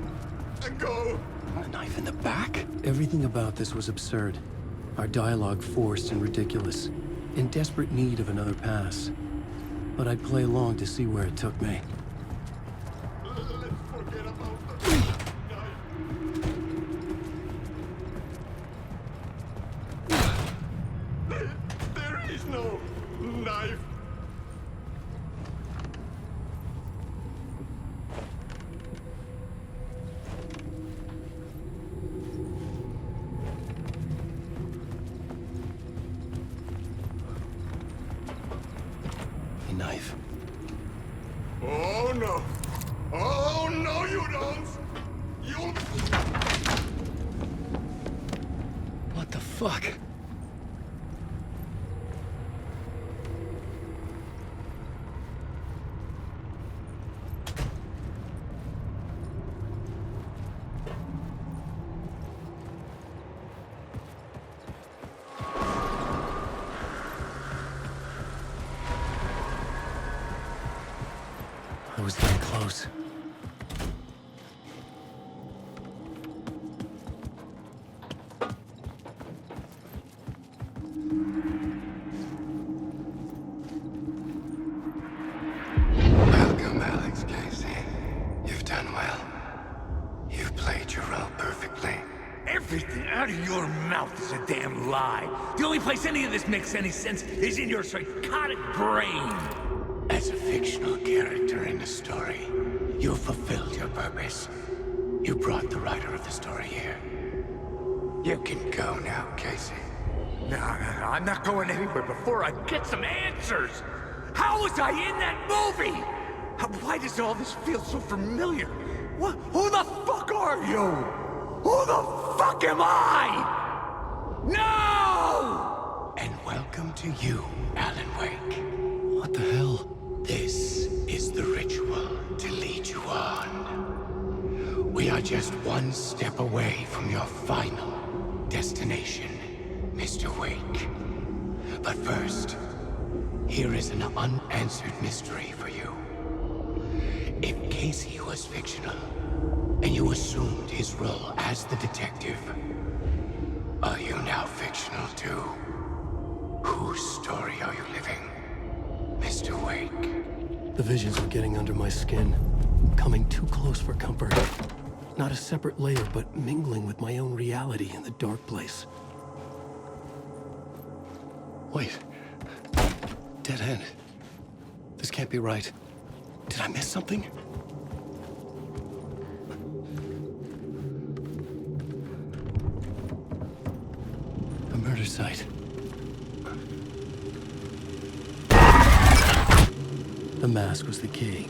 and go. A knife in the back? Everything about this was absurd. Our dialogue forced and ridiculous. In desperate need of another pass. But I'd play along to see where it took me. Let's forget about the knife. There is no knife. Knife. Oh no! Oh no, you don't! You. What the fuck? I was getting close. Welcome, Alex Casey. You've done well. You've played your role perfectly. Everything out of your mouth is a damn lie. The only place any of this makes any sense is in your psychotic brain. As a fictional character in a story, you fulfilled your purpose. You brought the writer of the story here. You can go now, Casey. No, I'm not going anywhere before I get some answers. How was I in that movie? Why does all this feel so familiar? What? Who the fuck are you? Who the fuck am I? No! And welcome to you, Alan Wake. What the hell? This is the ritual to lead you on. We are just one step away from your final destination, Mr. Wake. But first, here is an unanswered mystery for you. If Casey was fictional, and you assumed his role as the detective, are you now fictional too? Whose story are you living, Mr. Wake? The visions were getting under my skin, coming too close for comfort. Not a separate layer, but mingling with my own reality in the dark place. Wait. Dead end. This can't be right. Did I miss something? A murder site. The mask was the key.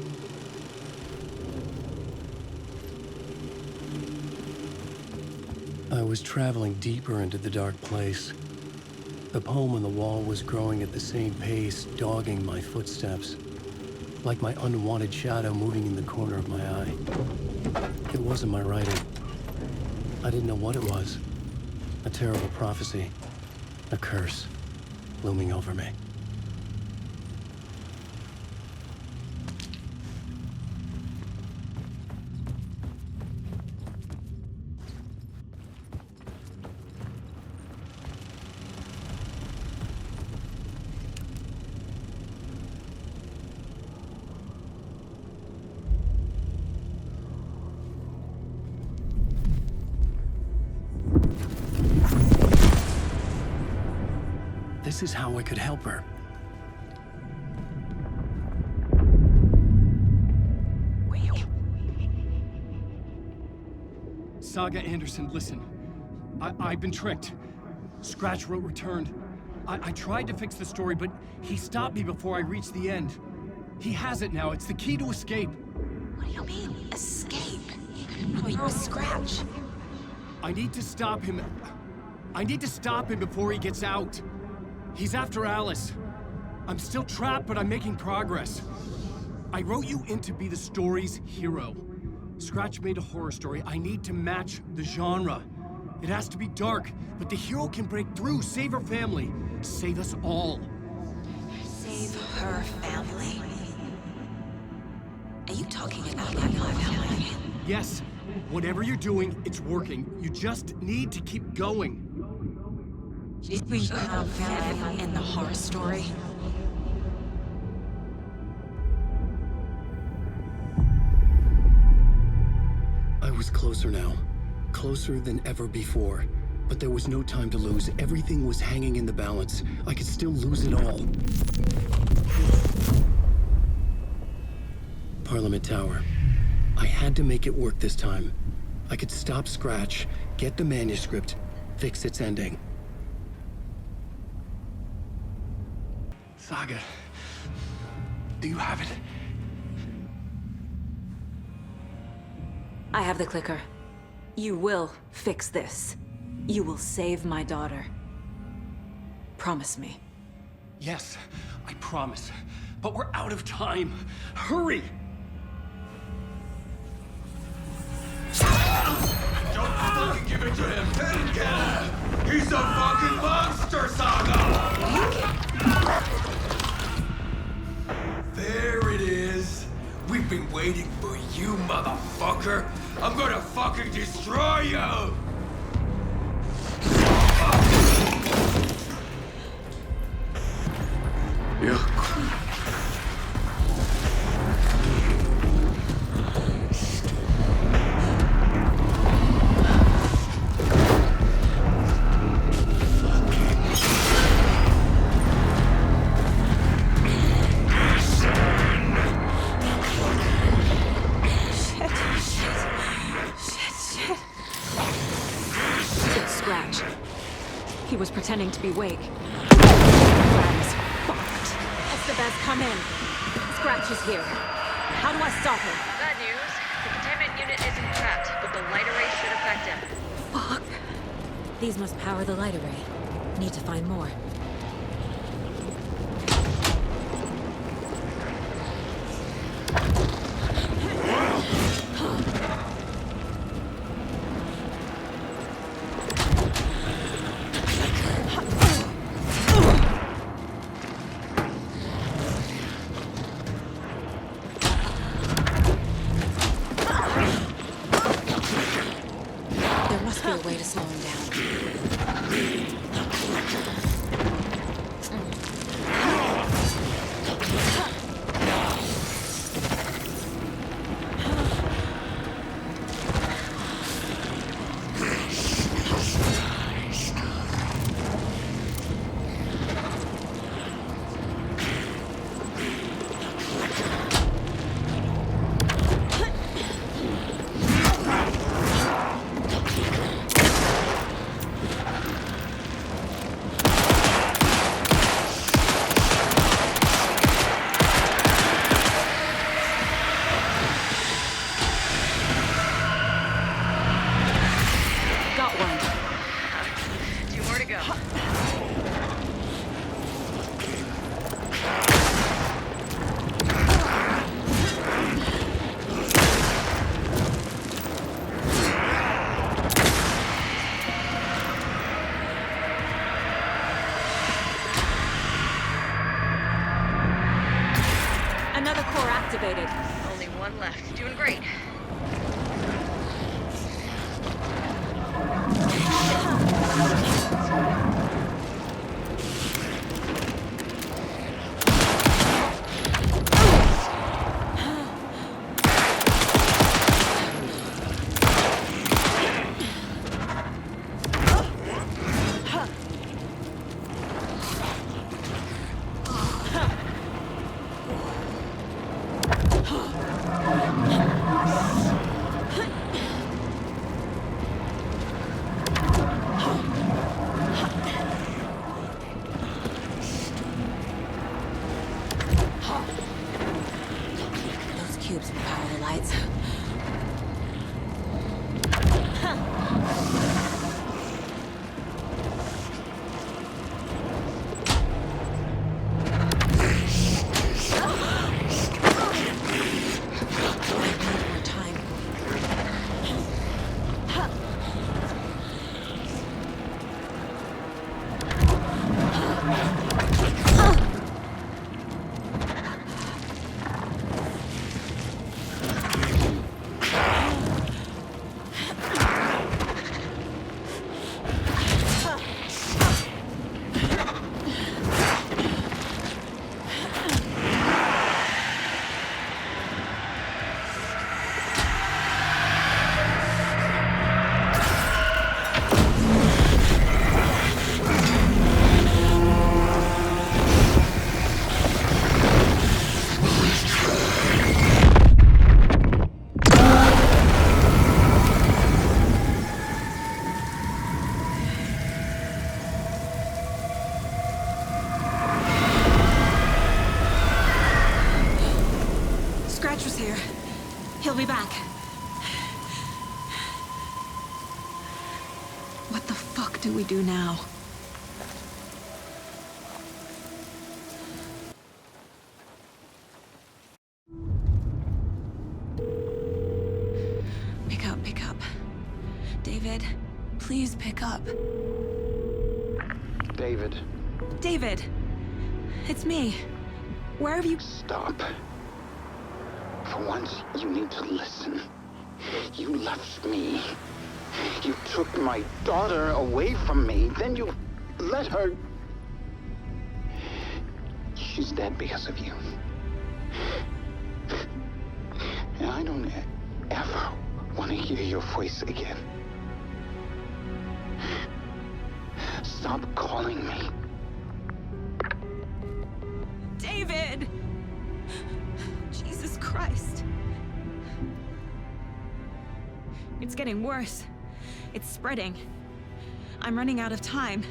I was traveling deeper into the dark place. The poem on the wall was growing at the same pace, dogging my footsteps, like my unwanted shadow moving in the corner of my eye. It wasn't my writing. I didn't know what it was. A terrible prophecy, a curse, looming over me. This is how I could help her. Saga Anderson, listen. I've been tricked. Scratch wrote returned. I tried to fix the story, but he stopped me before I reached the end. He has it now. It's the key to escape. What do you mean, escape? Oh, you was Scratch. I need to stop him. I need to stop him before he gets out. He's after Alice. I'm still trapped, but I'm making progress. I wrote you in to be the story's hero. Scratch made a horror story. I need to match the genre. It has to be dark, but the hero can break through, save her family, save us all. Save her family? Are you talking about my family? Yes, whatever you're doing, it's working. You just need to keep going. Did we have family in the horror story? I was closer now. Closer than ever before. But there was no time to lose. Everything was hanging in the balance. I could still lose it all. Parliament Tower. I had to make it work this time. I could stop Scratch, get the manuscript, fix its ending. Saga, do you have it? I have the clicker. You will fix this. You will save my daughter. Promise me. Yes, I promise. But we're out of time. Hurry! Don't fucking give it to him! Get him! He's a fucking monster, Saga! There it is. We've been waiting for you, motherfucker. I'm gonna fucking destroy you! Scratch. He was pretending to be Wake. Gladys fucked. Estevez, come in. Scratch is here. How do I stop him? Bad news. The containment unit isn't trapped, but the light array should affect him. Fuck. These must power the light array. Need to find more. There must be a way to slow him down. Another core activated. Only one left. Doing great. Those cubes will power the lights. Scratch was here. He'll be back. What the fuck do we do now? Pick up. David, please pick up. David. David! It's me. Where have you... Stop. For once, you need to listen. You left me. You took my daughter away from me. Then you let her... She's dead because of you. And I don't ever want to hear your voice again. Stop calling me. David! Jesus Christ. It's getting worse. It's spreading. I'm running out of time.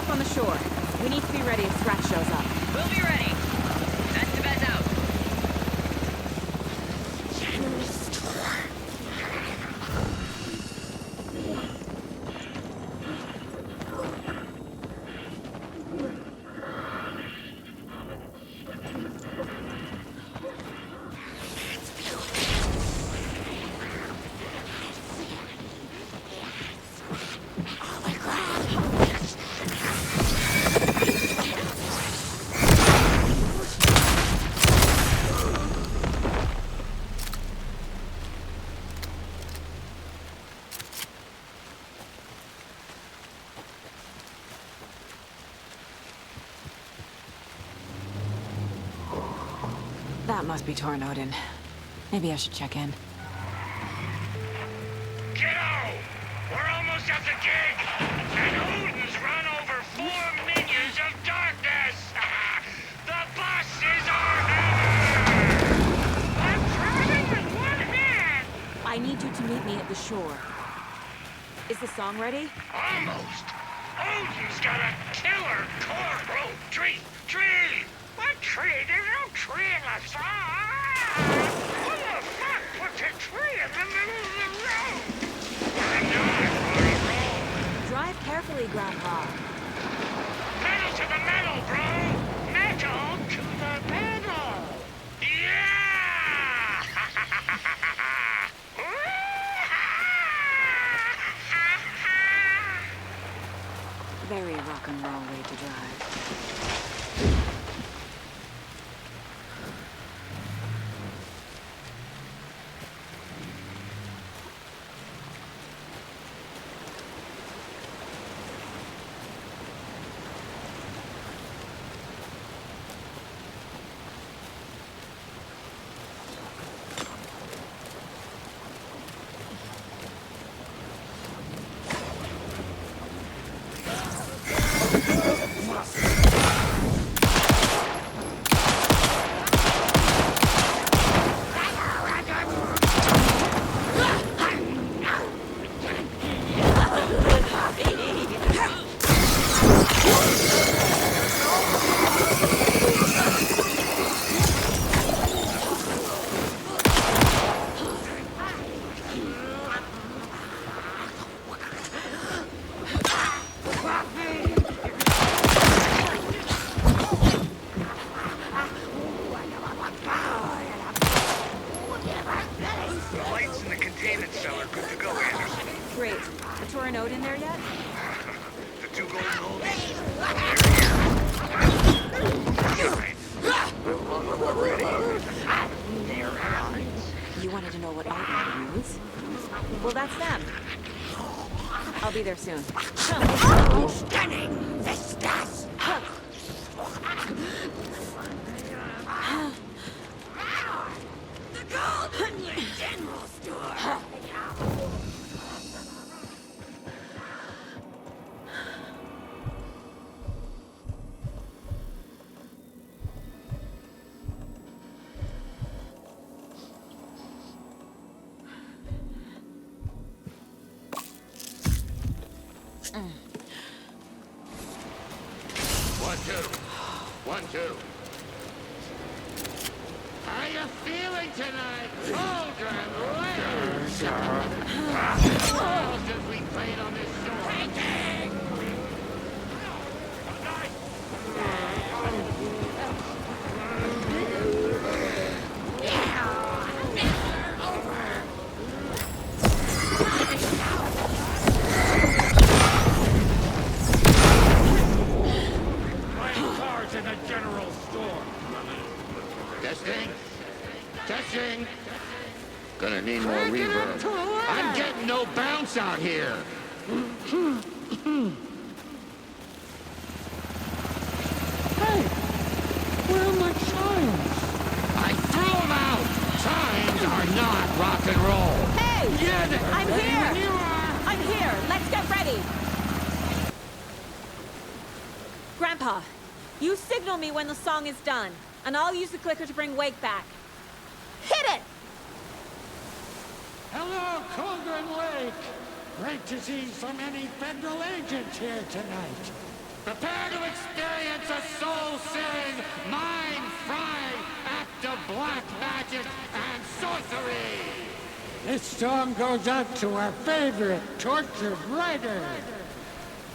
On the shore. We need to be ready if Scratch shows up. We'll be ready. That's the best out. That must be torn, Odin. Maybe I should check in. Kiddo! We're almost at the gig! And Odin's run over 4 minions of darkness! The bus is our hammer! I'm driving with one hand! I need you to meet me at the shore. Is the song ready? Almost! Odin's got a killer core! Oh, tree! What tree? There's no tree in the song! What the fuck puts a tree in the middle of the road? I know I'm on a roll! Drive carefully, Grandpa. Pedal to the metal, bro! Metal to the metal! Yeah! Very rock and roll way to drive. Great. The Torin Ode in there yet? The two golden oldies. We're ready. Their lines. You wanted to know what nightmare means? Well, that's them. I'll be there soon. Stunning vistas. The Golden General Store. One, two. How you feeling tonight, children? Well, since we played on this show. In the general store. Testing. Testing. Gonna need more reverb. I'm getting no bounce out here. Hey, where are my chimes? I threw them out. Chimes are not rock and roll. Hey! Yeah, I'm here! I'm here! Let's get ready! Grandpa, you signal me when the song is done, and I'll use the clicker to bring Wake back. Hit it! Hello, Cauldron Lake. Great to see so many federal agents here tonight. Prepare to experience a soul-searing, mind-frying act of black magic and sorcery. This song goes out to our favorite tortured writer.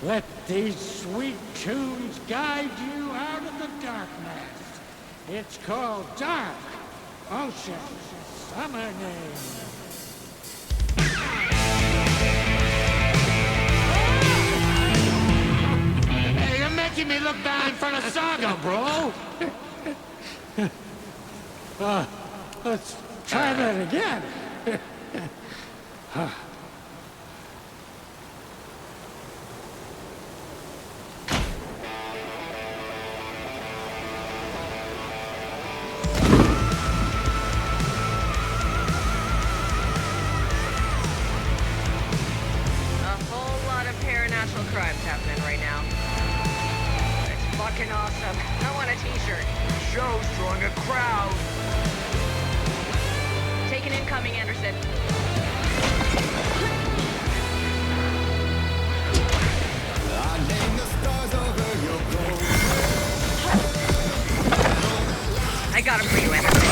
Let these sweet tunes guide you out of the darkness. It's called Dark Ocean's Summer Name. Hey, you're making me look bad in front of Saga, bro. Let's try that again. Crimes happening right now. It's fucking awesome. I want a t-shirt. The show's drawing a crowd. Take an incoming, Anderson. I name the stars over your I got him for you, Anderson.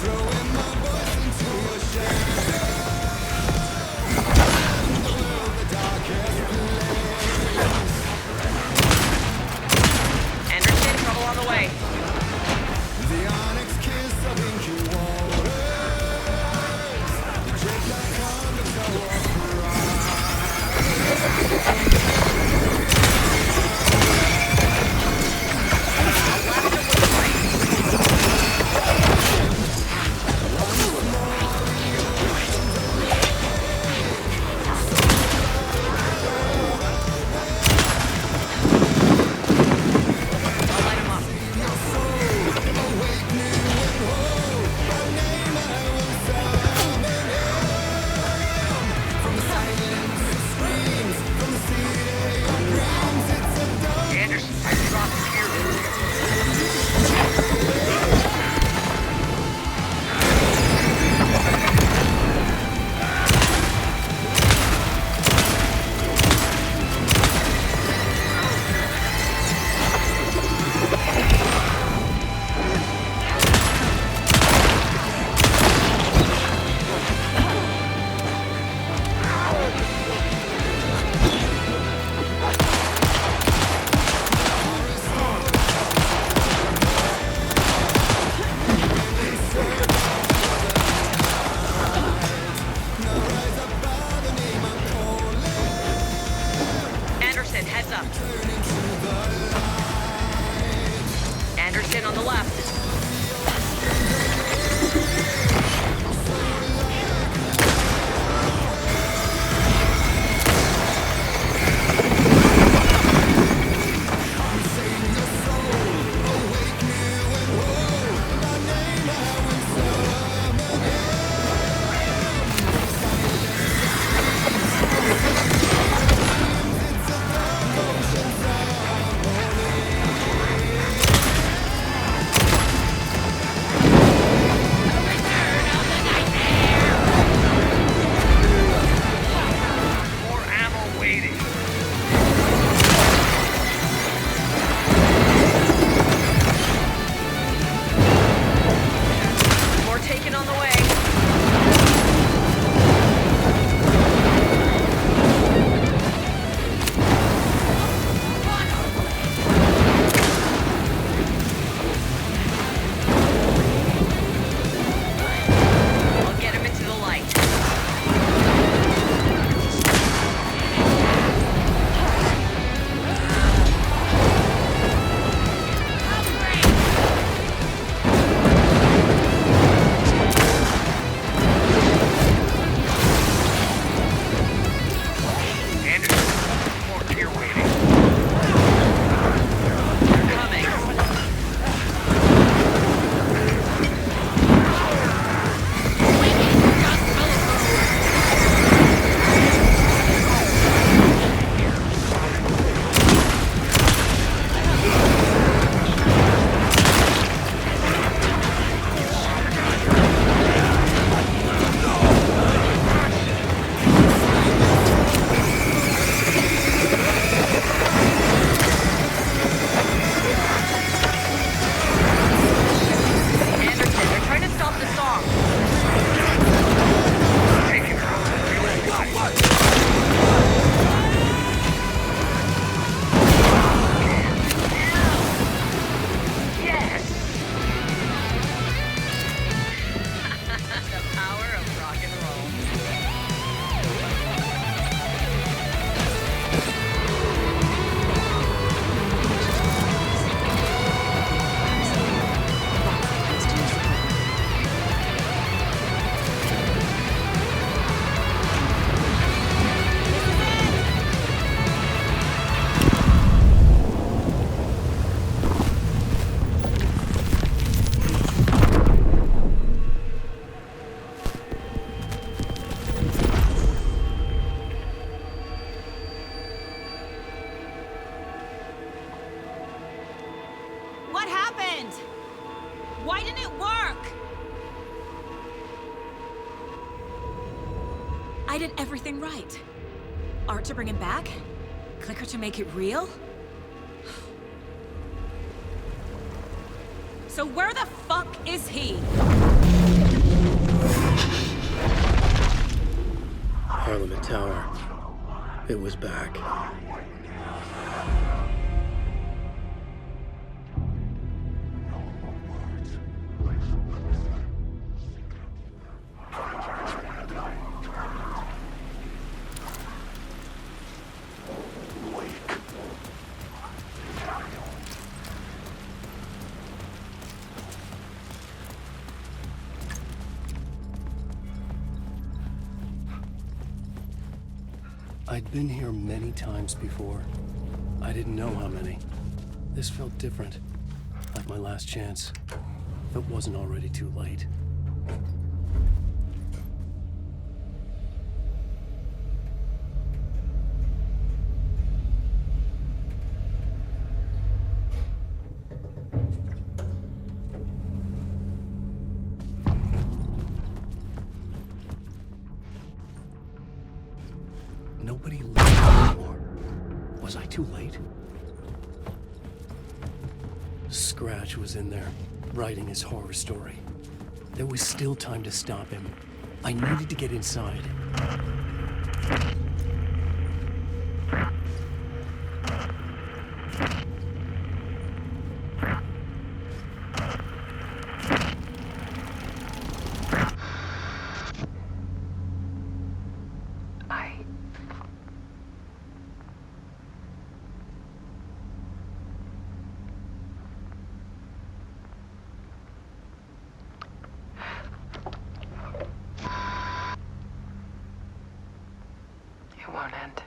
throwing my voice into your shadow. Anderson, trouble on the way. The onyx kiss of inky water. I did everything right. Art to bring him back? Clicker to make it real? So where the fuck is he? Parliament Tower. It was back. I'd been here many times before. I didn't know how many. This felt different, like my last chance, if it wasn't already too late. Nobody lived anymore. Was I too late? Scratch was in there, writing his horror story. There was still time to stop him. I needed to get inside. It won't end.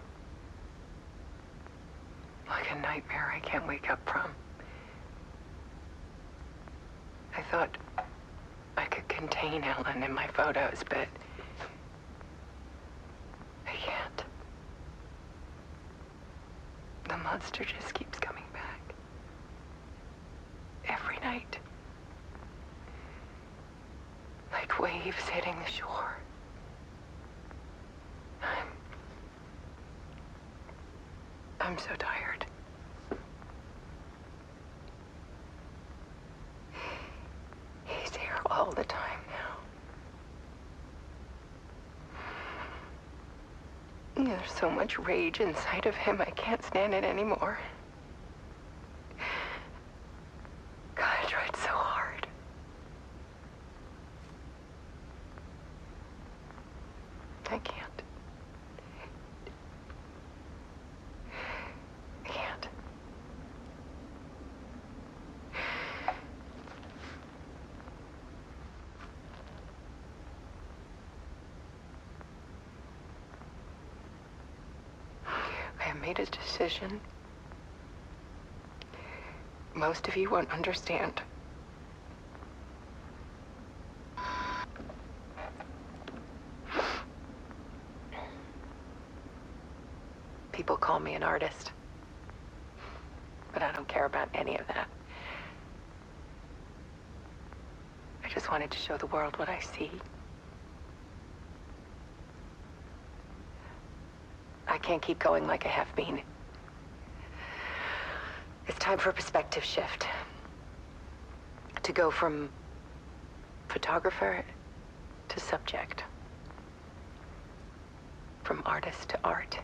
Like a nightmare I can't wake up from. I thought I could contain Ellen in my photos, but I can't. The monster just keeps coming back. Every night. Like waves hitting the shore. I'm so tired. He's here all the time now. There's so much rage inside of him, I can't stand it anymore. God, I tried so hard. I can't. I made a decision. Most of you won't understand. People call me an artist, but I don't care about any of that. I just wanted to show the world what I see. I can't keep going like I have been. It's time for a perspective shift. To go from photographer to subject. From artist to art.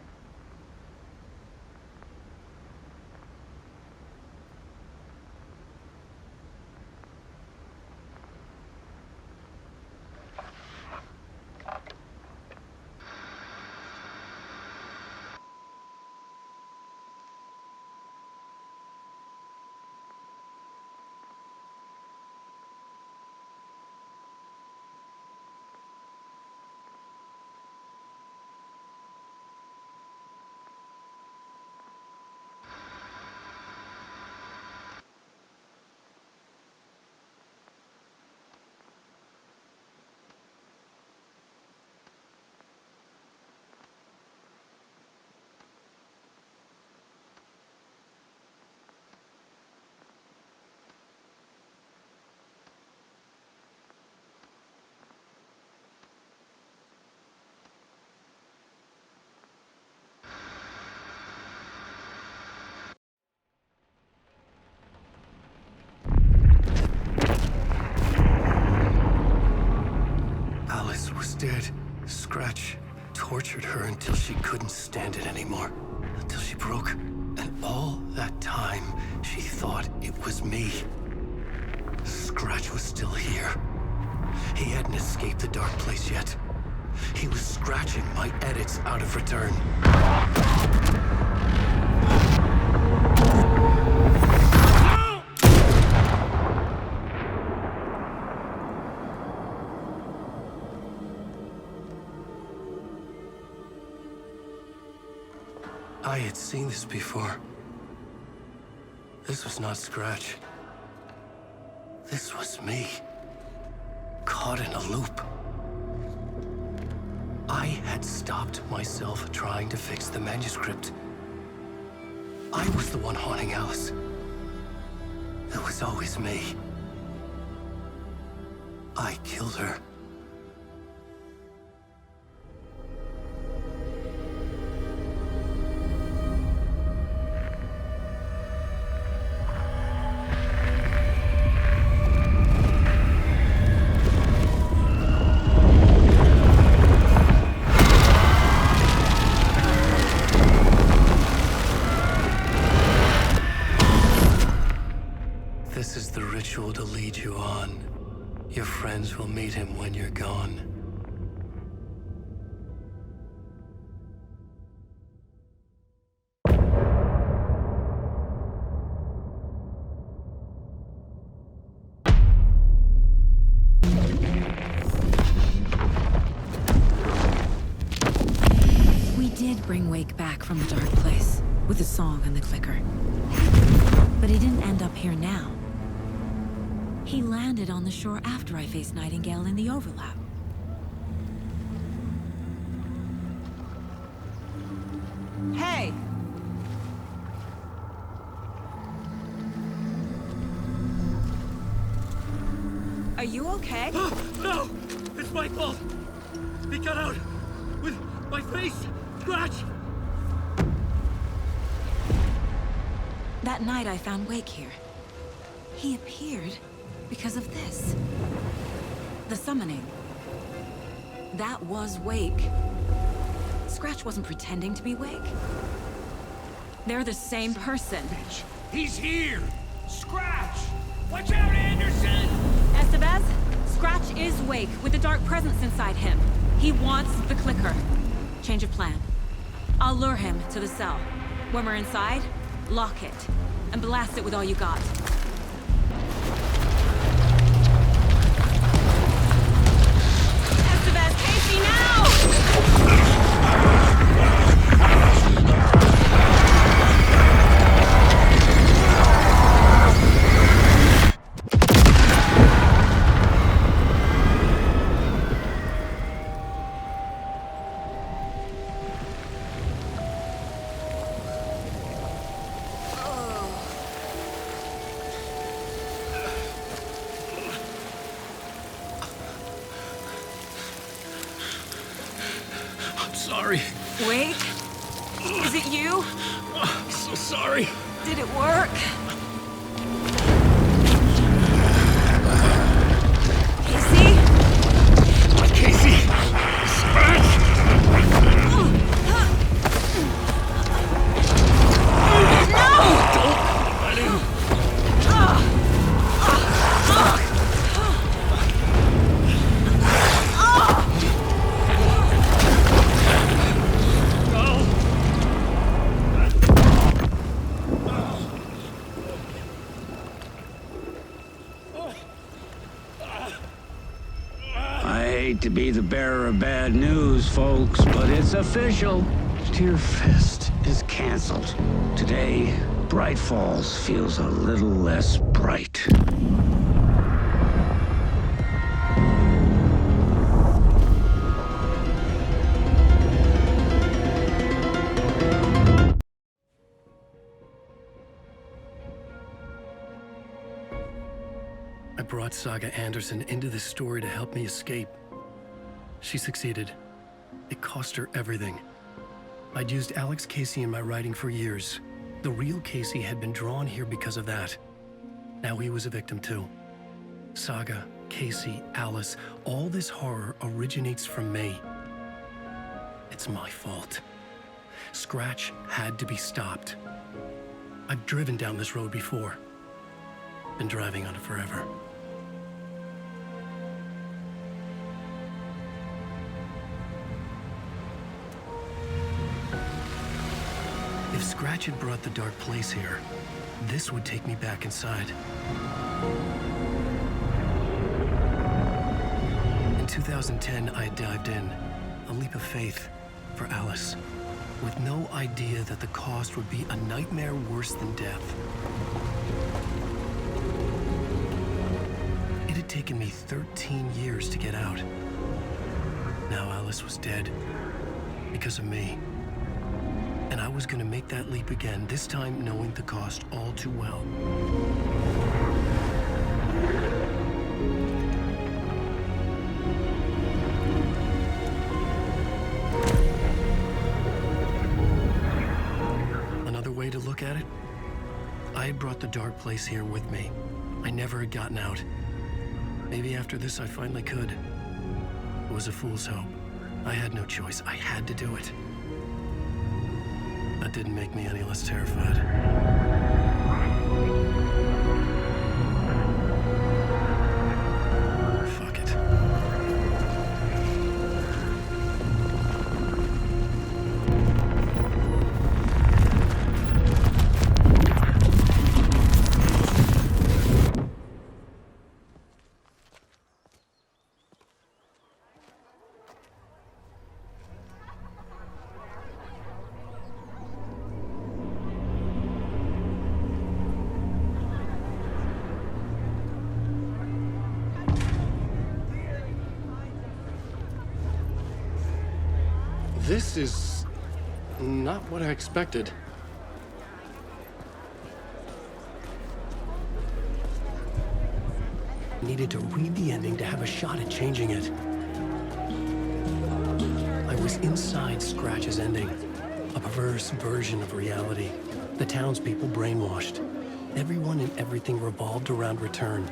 dead. Scratch tortured her until she couldn't stand it anymore. Until she broke. And all that time, she thought it was me. Scratch was still here. He hadn't escaped the dark place yet. He was scratching my edits out of return. I had seen this before. This was not Scratch. This was me. Caught in a loop. I had stopped myself trying to fix the manuscript. I was the one haunting Alice. It was always me. I killed her. This is the ritual to lead you on. Your friends will meet him when you're gone. We did bring Wake back from the dark place, with the song and the clicker. But he didn't end up here now. He landed on the shore after I faced Nightingale in the overlap. Hey! Are you okay? No! It's my fault! He got out with my face! Scratch! That night I found Wake here. He appeared because of this. The summoning. That was Wake. Scratch wasn't pretending to be Wake. They're the same person. He's here! Scratch! Watch out, Anderson! Estevez, Scratch is Wake with the dark presence inside him. He wants the clicker. Change of plan. I'll lure him to the cell. When we're inside, lock it and blast it with all you got. Estevez, Casey, now! Sorry. Wake? Is it you? I'm so sorry. Did it work? Casey? Casey! Scratch! No! Don't let him. To be the bearer of bad news, folks, but it's official. Tear Fest is canceled. Today, Bright Falls feels a little less bright. I brought Saga Anderson into this story to help me escape. She succeeded. It cost her everything. I'd used Alex Casey in my writing for years. The real Casey had been drawn here because of that. Now he was a victim too. Saga Casey, Alice, all this horror originates from me. It's my fault. Scratch had to be stopped. I've driven down this road before. Been driving on it forever. If Scratch had brought the dark place here, this would take me back inside. In 2010, I dived in, a leap of faith for Alice, with no idea that the cost would be a nightmare worse than death. It had taken me 13 years to get out. Now Alice was dead because of me. And I was gonna make that leap again, this time knowing the cost all too well. Another way to look at it, I had brought the dark place here with me. I never had gotten out. Maybe after this I finally could. It was a fool's hope. I had no choice. I had to do it. That didn't make me any less terrified. Fuck it. This is not what I expected. Needed to read the ending to have a shot at changing it. I was inside Scratch's ending, a perverse version of reality. The townspeople brainwashed. Everyone and everything revolved around Return,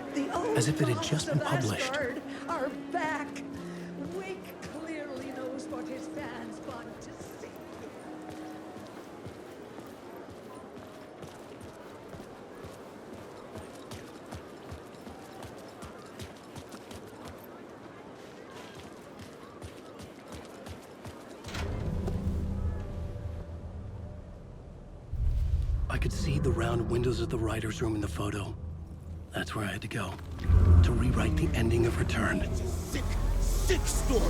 as if it had just been published. Are back. Wake clearly knows what his fans want to see. I could see the round windows of the writer's room in the photo. That's where I had to go, to rewrite the ending of Return. Sick story.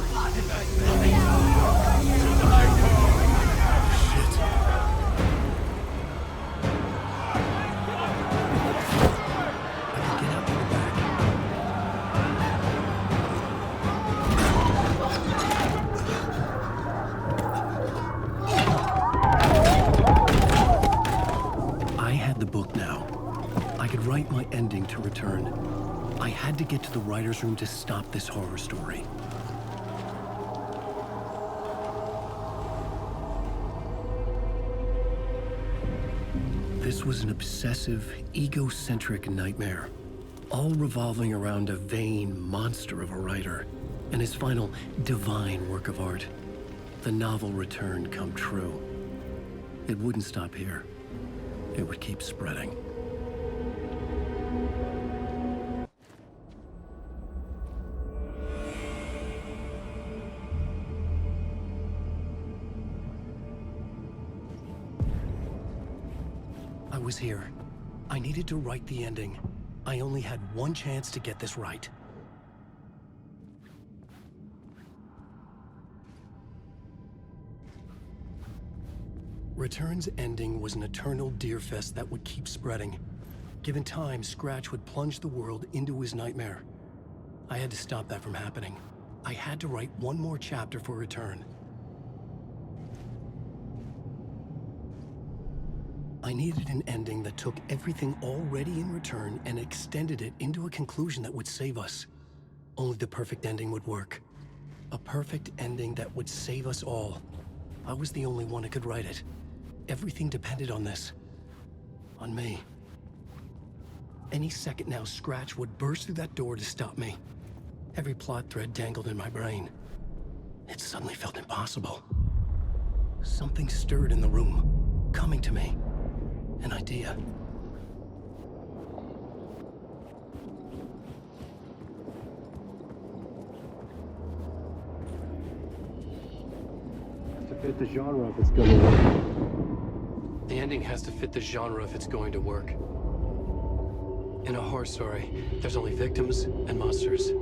I had the book now. I could write my ending to Return. I had to get to the writer's room to stop this horror story. This was an obsessive, egocentric nightmare, all revolving around a vain monster of a writer and his final divine work of art, the novel Return come true. It wouldn't stop here. It would keep spreading. I was here. I needed to write the ending. I only had one chance to get this right. Return's ending was an eternal deerfest that would keep spreading. Given time, Scratch would plunge the world into his nightmare. I had to stop that from happening. I had to write one more chapter for Return. I needed an ending that took everything already in Return and extended it into a conclusion that would save us. Only the perfect ending would work. A perfect ending that would save us all. I was the only one who could write it. Everything depended on this. On me. Any second now, Scratch would burst through that door to stop me. Every plot thread dangled in my brain. It suddenly felt impossible. Something stirred in the room, coming to me. An idea. To fit the genre if it's going to work. The ending has to fit the genre if it's going to work. In a horror story, there's only victims and monsters.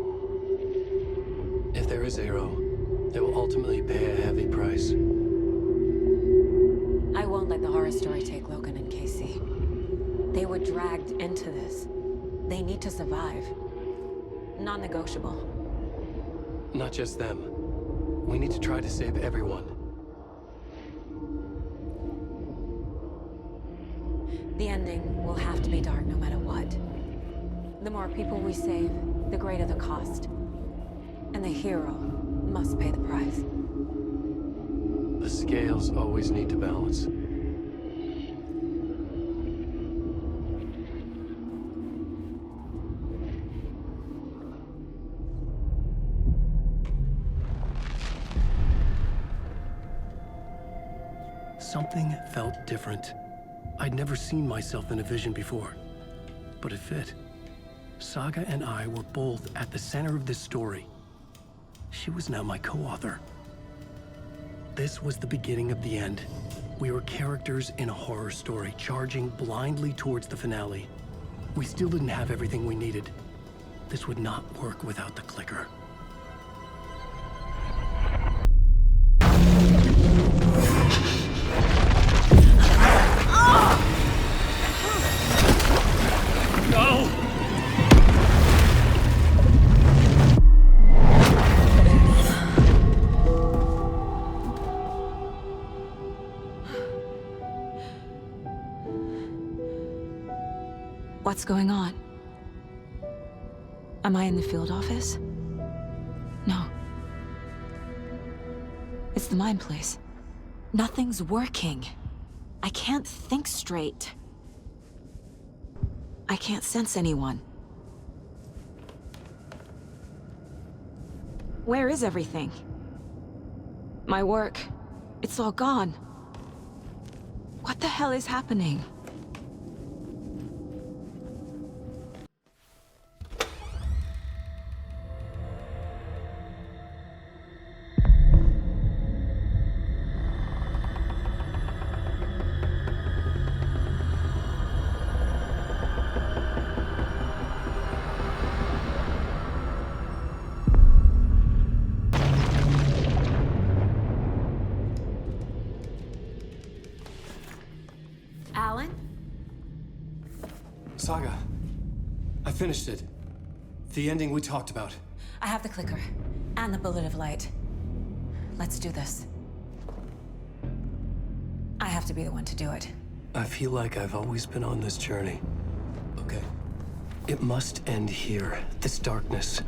If there is Arrow, they will ultimately pay a heavy price. I won't let the horror story take Logan and Casey. They were dragged into this. They need to survive. Non-negotiable. Not just them. We need to try to save everyone. The ending will have to be dark no matter what. The more people we save, the greater the cost. And the hero must pay the price. The scales always need to balance. Something felt different. I'd never seen myself in a vision before, but it fit. Saga and I were both at the center of this story. She was now my co-author. This was the beginning of the end. We were characters in a horror story, charging blindly towards the finale. We still didn't have everything we needed. This would not work without the clicker. What's going on? Am I in the field office? No. It's the mine place. Nothing's working. I can't think straight. I can't sense anyone. Where is everything? My work. It's all gone. What the hell is happening? Alan? Saga, I finished it. The ending we talked about. I have the clicker and the bullet of light. Let's do this. I have to be the one to do it. I feel like I've always been on this journey. Okay. It must end here, this darkness.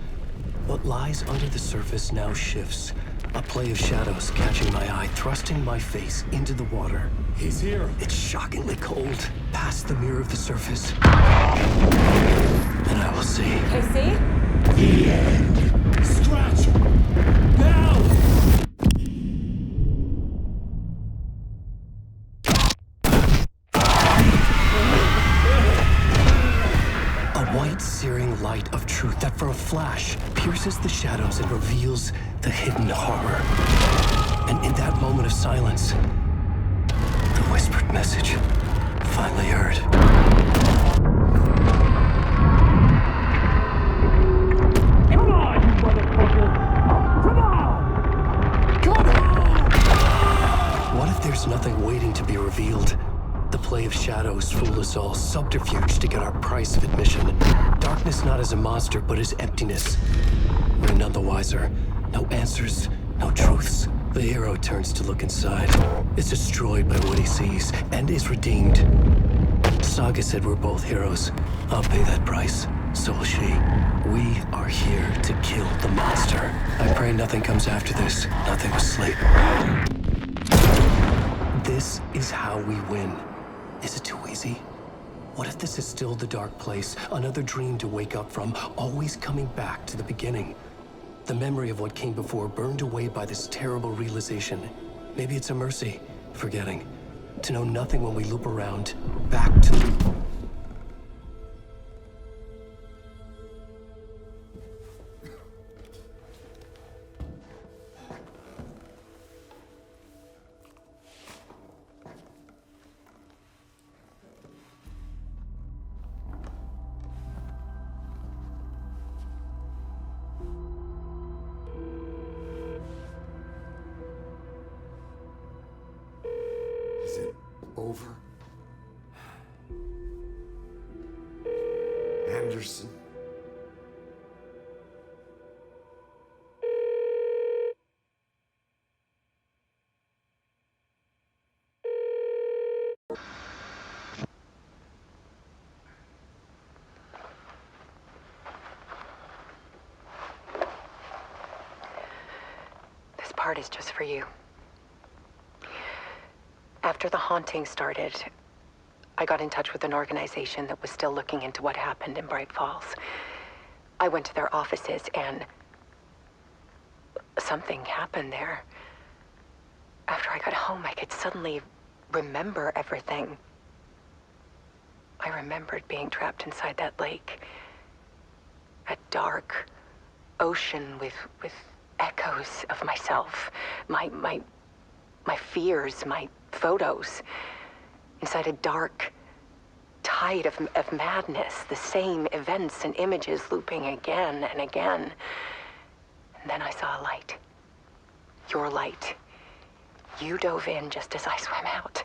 What lies under the surface now shifts. A play of shadows catching my eye, thrusting my face into the water. He's here. It's shockingly cold, past the mirror of the surface. And I will see. Casey? The end. Scratch! Now! A white, searing light of truth that for a flash pierces the shadows and reveals the hidden horror. And in that moment of silence, the whispered message finally heard. Come on, you motherfucker! Come on! Come on! What if there's nothing waiting to be revealed? The play of shadows fool us all, subterfuge to get our price of admission. Darkness not as a monster, but as emptiness. We're none the wiser. No answers, no truths. The hero turns to look inside, is destroyed by what he sees, and is redeemed. Saga said we're both heroes. I'll pay that price. So will she. We are here to kill the monster. I pray nothing comes after this. Nothing but sleep. This is how we win. Is it too easy? What if this is still the dark place? Another dream to wake up from, always coming back to the beginning? The memory of what came before burned away by this terrible realization. Maybe it's a mercy, forgetting. To know nothing when we loop around, back to... Is it over? Anderson? This part is just for you. After the haunting started, I got in touch with an organization that was still looking into what happened in Bright Falls. I went to their offices and something happened there. After I got home, I could suddenly remember everything. I remembered being trapped inside that lake. A dark ocean with echoes of myself. My fears, my photos. Inside a dark tide of madness. The same events and images looping again and again. And then I saw a light. Your light. You dove in just as I swam out.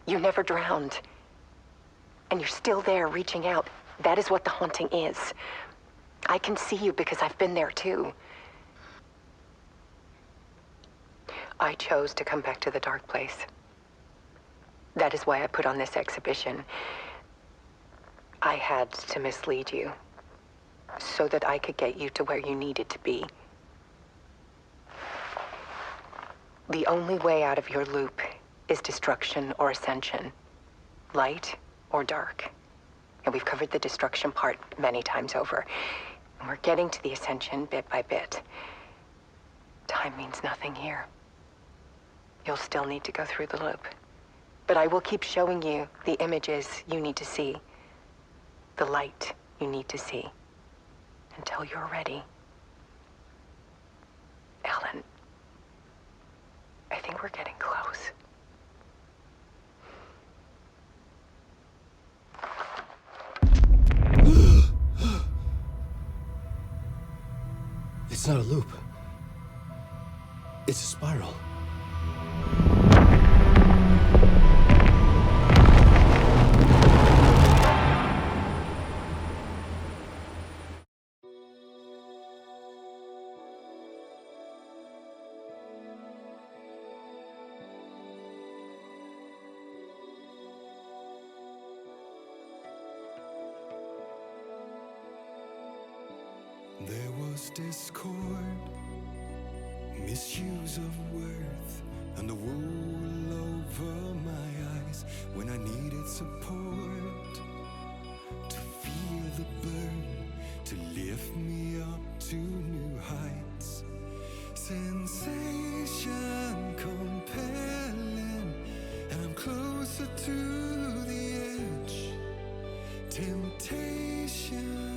You never drowned. And you're still there reaching out. That is what the haunting is. I can see you because I've been there too. I chose to come back to the dark place. That is why I put on this exhibition. I had to mislead you so that I could get you to where you needed to be. The only way out of your loop is destruction or ascension, light or dark. And we've covered the destruction part many times over. And we're getting to the ascension bit by bit. Time means nothing here. You'll still need to go through the loop. But I will keep showing you the images you need to see, the light you need to see, until you're ready. Ellen, I think we're getting close. It's not a loop. It's a spiral. There was discord, misuse of worth, and the wool over my eyes when I needed support. To feel the burn, to lift me up to new heights. Sensation compelling, and I'm closer to the edge. Temptation